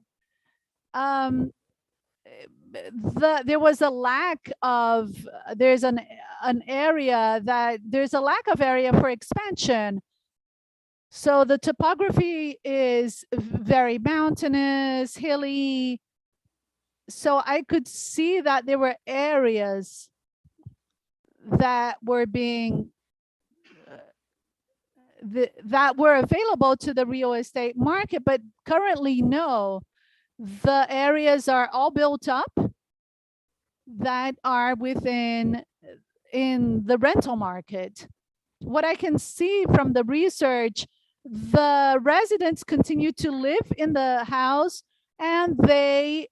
[SPEAKER 2] was a lack of, there's an area that there's a lack of area for expansion. So the topography is very mountainous, hilly. So I could see that there were areas that were being that were available to the real estate market, but currently no. The areas are all built up that are in the rental market. What I can see from the research, the residents continue to live in the house, and they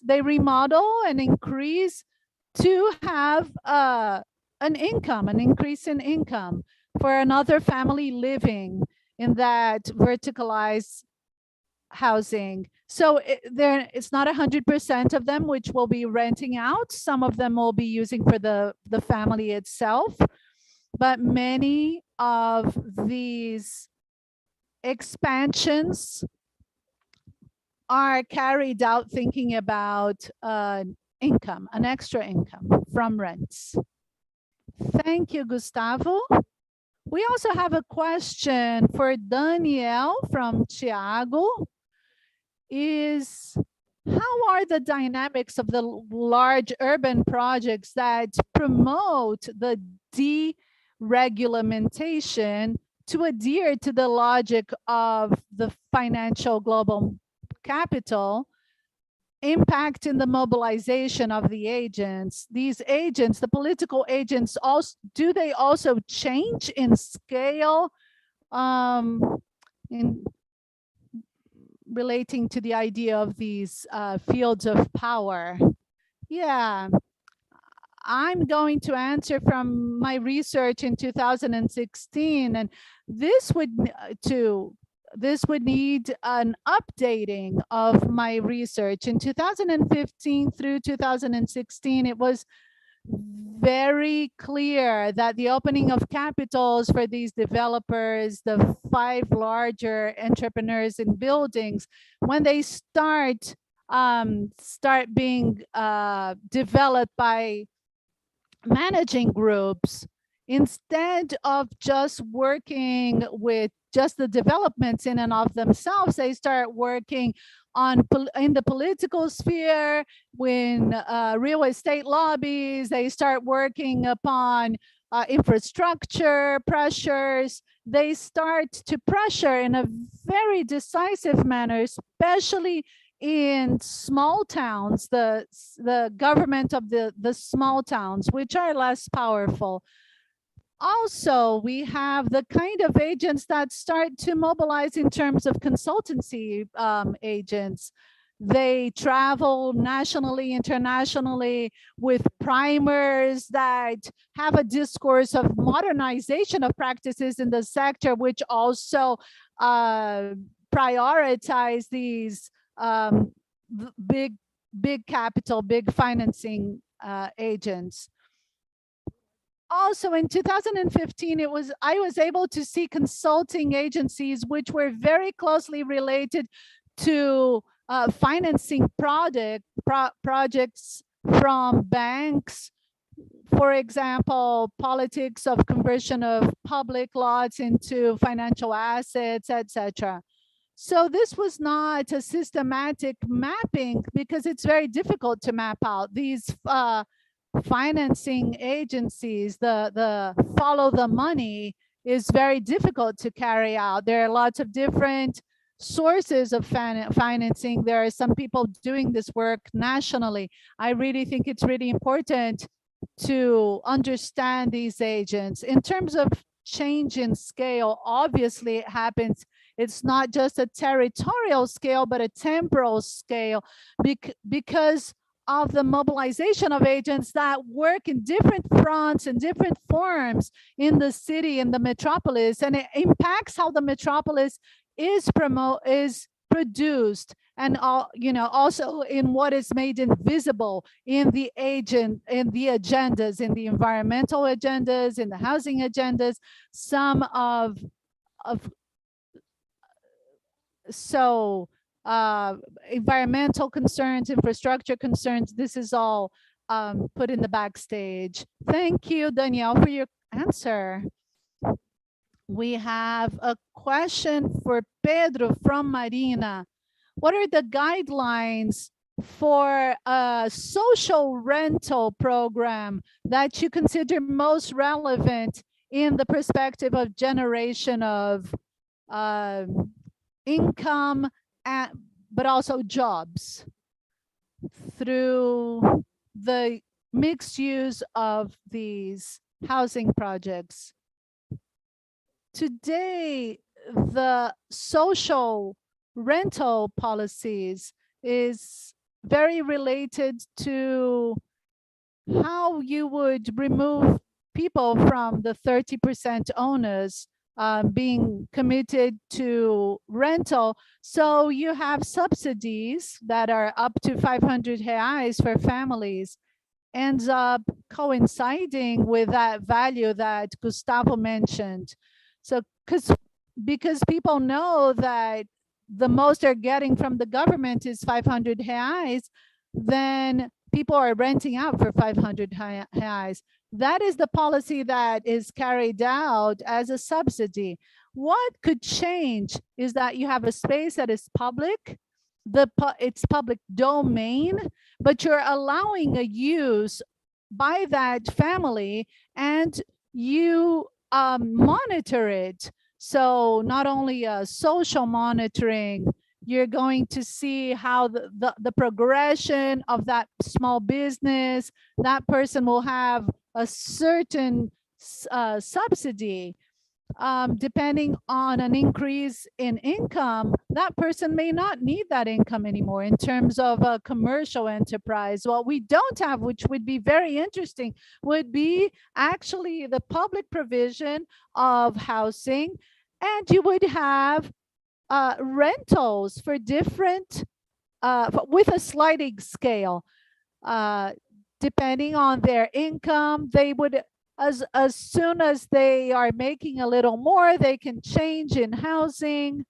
[SPEAKER 2] remodel and increase to have an increase in income for another family living in that verticalized housing. So it's not 100% of them which will be renting out. Some of them will be using for the family itself, but many of these expansions are carried out thinking about income, an extra income from rents. Thank you, Gustavo. We also have a question for Daniel from Thiago. Is how are the dynamics of the large urban projects that promote the deregulation to adhere to the logic of the financial global capital impact in the mobilization of the agents? These agents, the political agents, also, do they also change in scale? relating to the idea of these fields of power. Yeah, I'm going to answer from my research in 2016, and this would need an updating of my research. In 2015 through 2016, it was very clear that the opening of capitals for these developers, the 5 larger entrepreneurs in buildings, when they start being developed by managing groups, instead of just working with just the developments in and of themselves, they start working in the political sphere, when real estate lobbies, they start working upon infrastructure pressures. They start to pressure in a very decisive manner, especially in small towns, the government of the small towns, which are less powerful. Also, we have the kind of agents that start to mobilize in terms of consultancy agents. They travel nationally, internationally with primers that have a discourse of modernization of practices in the sector, which also prioritize these big capital, big financing agents. Also in 2015, I was able to see consulting agencies which were very closely related to financing projects from banks. For example, politics of conversion of public lots into financial assets, etc. So this was not a systematic mapping, because it's very difficult to map out these financing agencies. The follow the money is very difficult to carry out. There are lots of different sources of financing. There are some people doing this work nationally. I really think it's really important to understand these agents. In terms of change in scale, obviously it happens. It's not just a territorial scale, but a temporal scale, because of the mobilization of agents that work in different fronts and different forms in the city, in the metropolis, and it impacts how the metropolis is produced, and also in what is made invisible in the agendas, in the environmental agendas, in the housing agendas. Environmental concerns, infrastructure concerns, this is all put in the backstage. Thank you, Danielle, for your answer. We have a question for Pedro from Marina. What are the guidelines for a social rental program that you consider most relevant in the perspective of generation of income, but also jobs through the mixed use of these housing projects? Today, the social rental policies is very related to how you would remove people from the 30% owners being committed to rental. So you have subsidies that are up to 500 reais for families, ends up coinciding with that value that Gustavo mentioned. So because people know that the most they're getting from the government is 500 reais, then people are renting out for 500 reais. That is the policy that is carried out as a subsidy. What could change is that you have a space that is public, it's public domain, but you're allowing a use by that family, and you monitor it. So not only a social monitoring, you're going to see how the progression of that small business, that person will have a certain subsidy. depending on an increase in income, that person may not need that income anymore in terms of a commercial enterprise. What we don't have, which would be very interesting, would be actually the public provision of housing, and you would have rentals for different, with a sliding scale. Depending on their income, they would, as soon as they are making a little more, they can change in housing.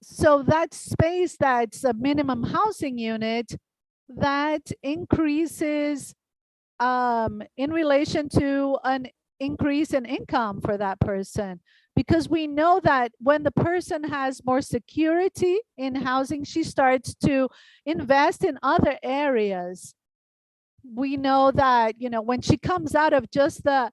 [SPEAKER 2] So that space, that's a minimum housing unit, that increases in relation to an increase in income for that person. Because we know that when the person has more security in housing, she starts to invest in other areas. We know that, you know, when she comes out of just the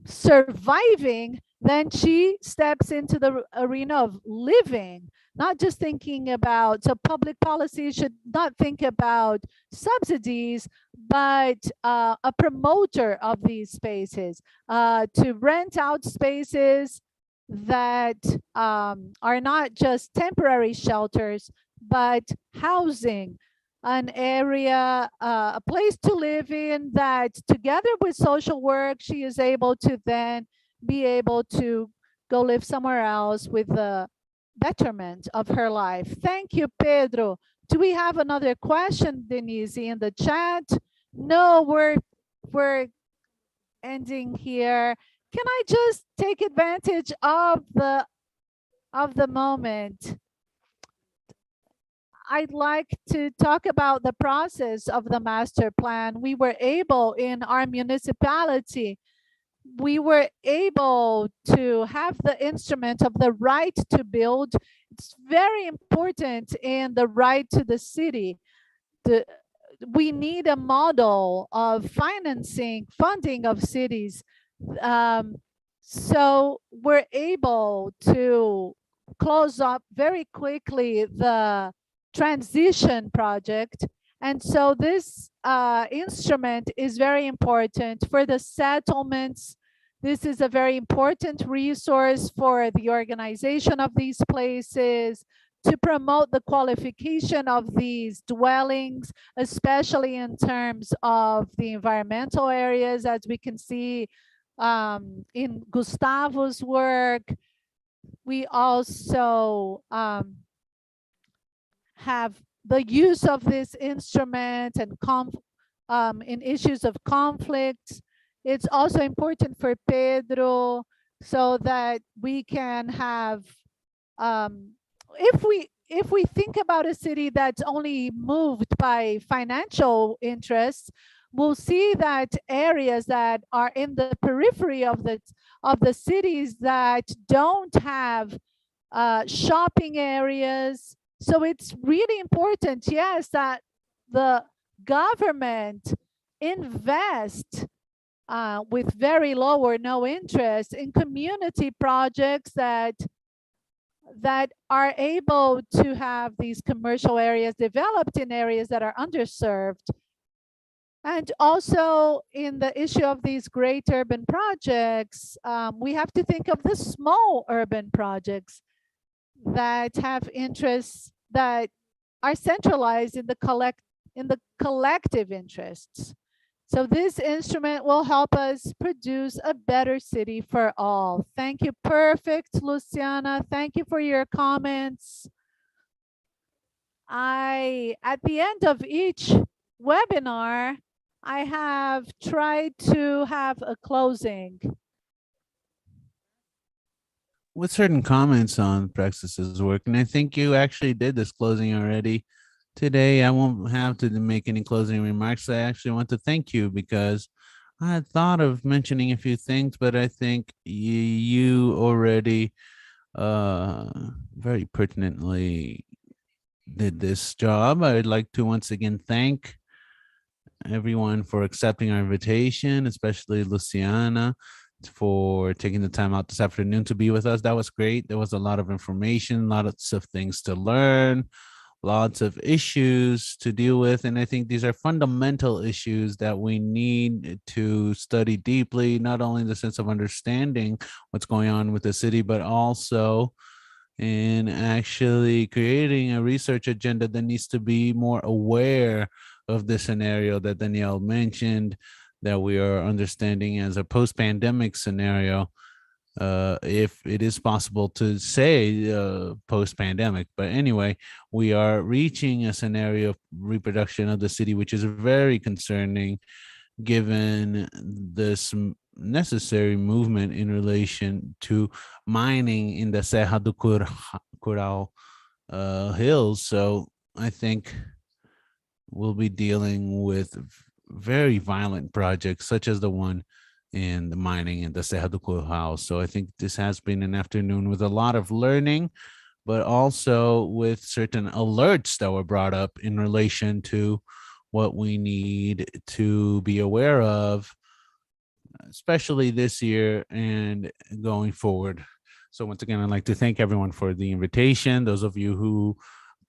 [SPEAKER 2] surviving, then she steps into the arena of living, not just thinking about, so public policy should not think about subsidies, but a promoter of these spaces, to rent out spaces that are not just temporary shelters, but housing, an area, a place to live in, that together with social work, she is able to then be able to go live somewhere else with the betterment of her life. Thank you, Pedro. Do we have another question, Denise, in the chat? No, we're ending here. Can I just take advantage of the moment? I'd like to talk about the process of the master plan. We were able in our municipality, we were able to have the instrument of the right to build. It's very important in the right to the city. We need a model of funding of cities. So we're able to close up very quickly the transition project. And so this instrument is very important for the settlements. This is a very important resource for the organization of these places, to promote the qualification of these dwellings, especially in terms of the environmental areas, as we can see in Gustavo's work. We also have the use of this instrument and in issues of conflict. It's also important for Pedro, so that we can have, if we think about a city that's only moved by financial interests, we'll see that areas that are in the periphery of the cities that don't have shopping areas. So it's really important, yes, that the government invest with very low or no interest in community projects that are able to have these commercial areas developed in areas that are underserved. And also in the issue of these great urban projects, we have to think of the small urban projects that have interests that are centralized in the collective interests. So this instrument will help us produce a better city for all. Thank you. Perfect, Luciana. Thank you for your comments. At the end of each webinar, I have tried to have a closing
[SPEAKER 1] with certain comments on Praxis's work. And I think you actually did this closing already today. I won't have to make any closing remarks. I actually want to thank you, because I had thought of mentioning a few things, but I think you already very pertinently did this job. I would like to once again thank everyone for accepting our invitation, especially Luciana, for taking the time out this afternoon to be with us. That was great. There was a lot of information, lots of things to learn, lots of issues to deal with. And I think these are fundamental issues that we need to study deeply, not only in the sense of understanding what's going on with the city, but also in actually creating a research agenda that needs to be more aware of the scenario that Danielle mentioned, that we are understanding as a post-pandemic scenario, if it is possible to say post-pandemic. But anyway, we are reaching a scenario of reproduction of the city, which is very concerning, given this necessary movement in relation to mining in the Serra do Curral hills. So I think we'll be dealing with very violent projects, such as the one in the mining in the Serra do Curral. So I think this has been an afternoon with a lot of learning, but also with certain alerts that were brought up in relation to what we need to be aware of, especially this year and going forward. So once again, I'd like to thank everyone for the invitation. Those of you who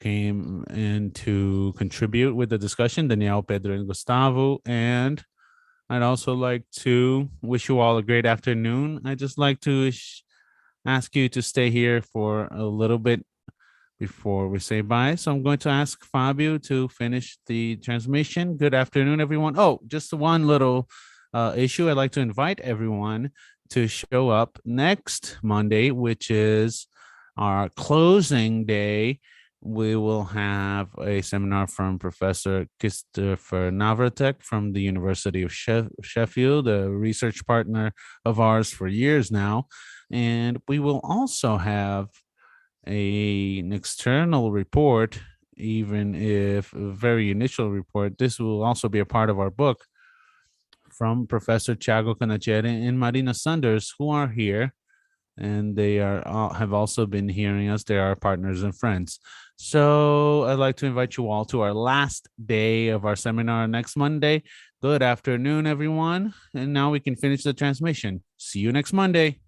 [SPEAKER 1] came in to contribute with the discussion, Danielle, Pedro, and Gustavo. And I'd also like to wish you all a great afternoon. I'd just like to ask you to stay here for a little bit before we say bye. So I'm going to ask Fabio to finish the transmission. Good afternoon, everyone. Oh, just one little issue. I'd like to invite everyone to show up next Monday, which is our closing day. We will have a seminar from Professor Christopher Navratek from the University of Sheffield, a research partner of ours for years now. And we will also have an external report, even if a very initial report. This will also be a part of our book from Professor Thiago Canagere and Marina Sanders, who are here, and they have also been hearing us. They are partners and friends. So I'd like to invite you all to our last day of our seminar next Monday. Good afternoon, everyone. And now we can finish the transmission. See you next Monday.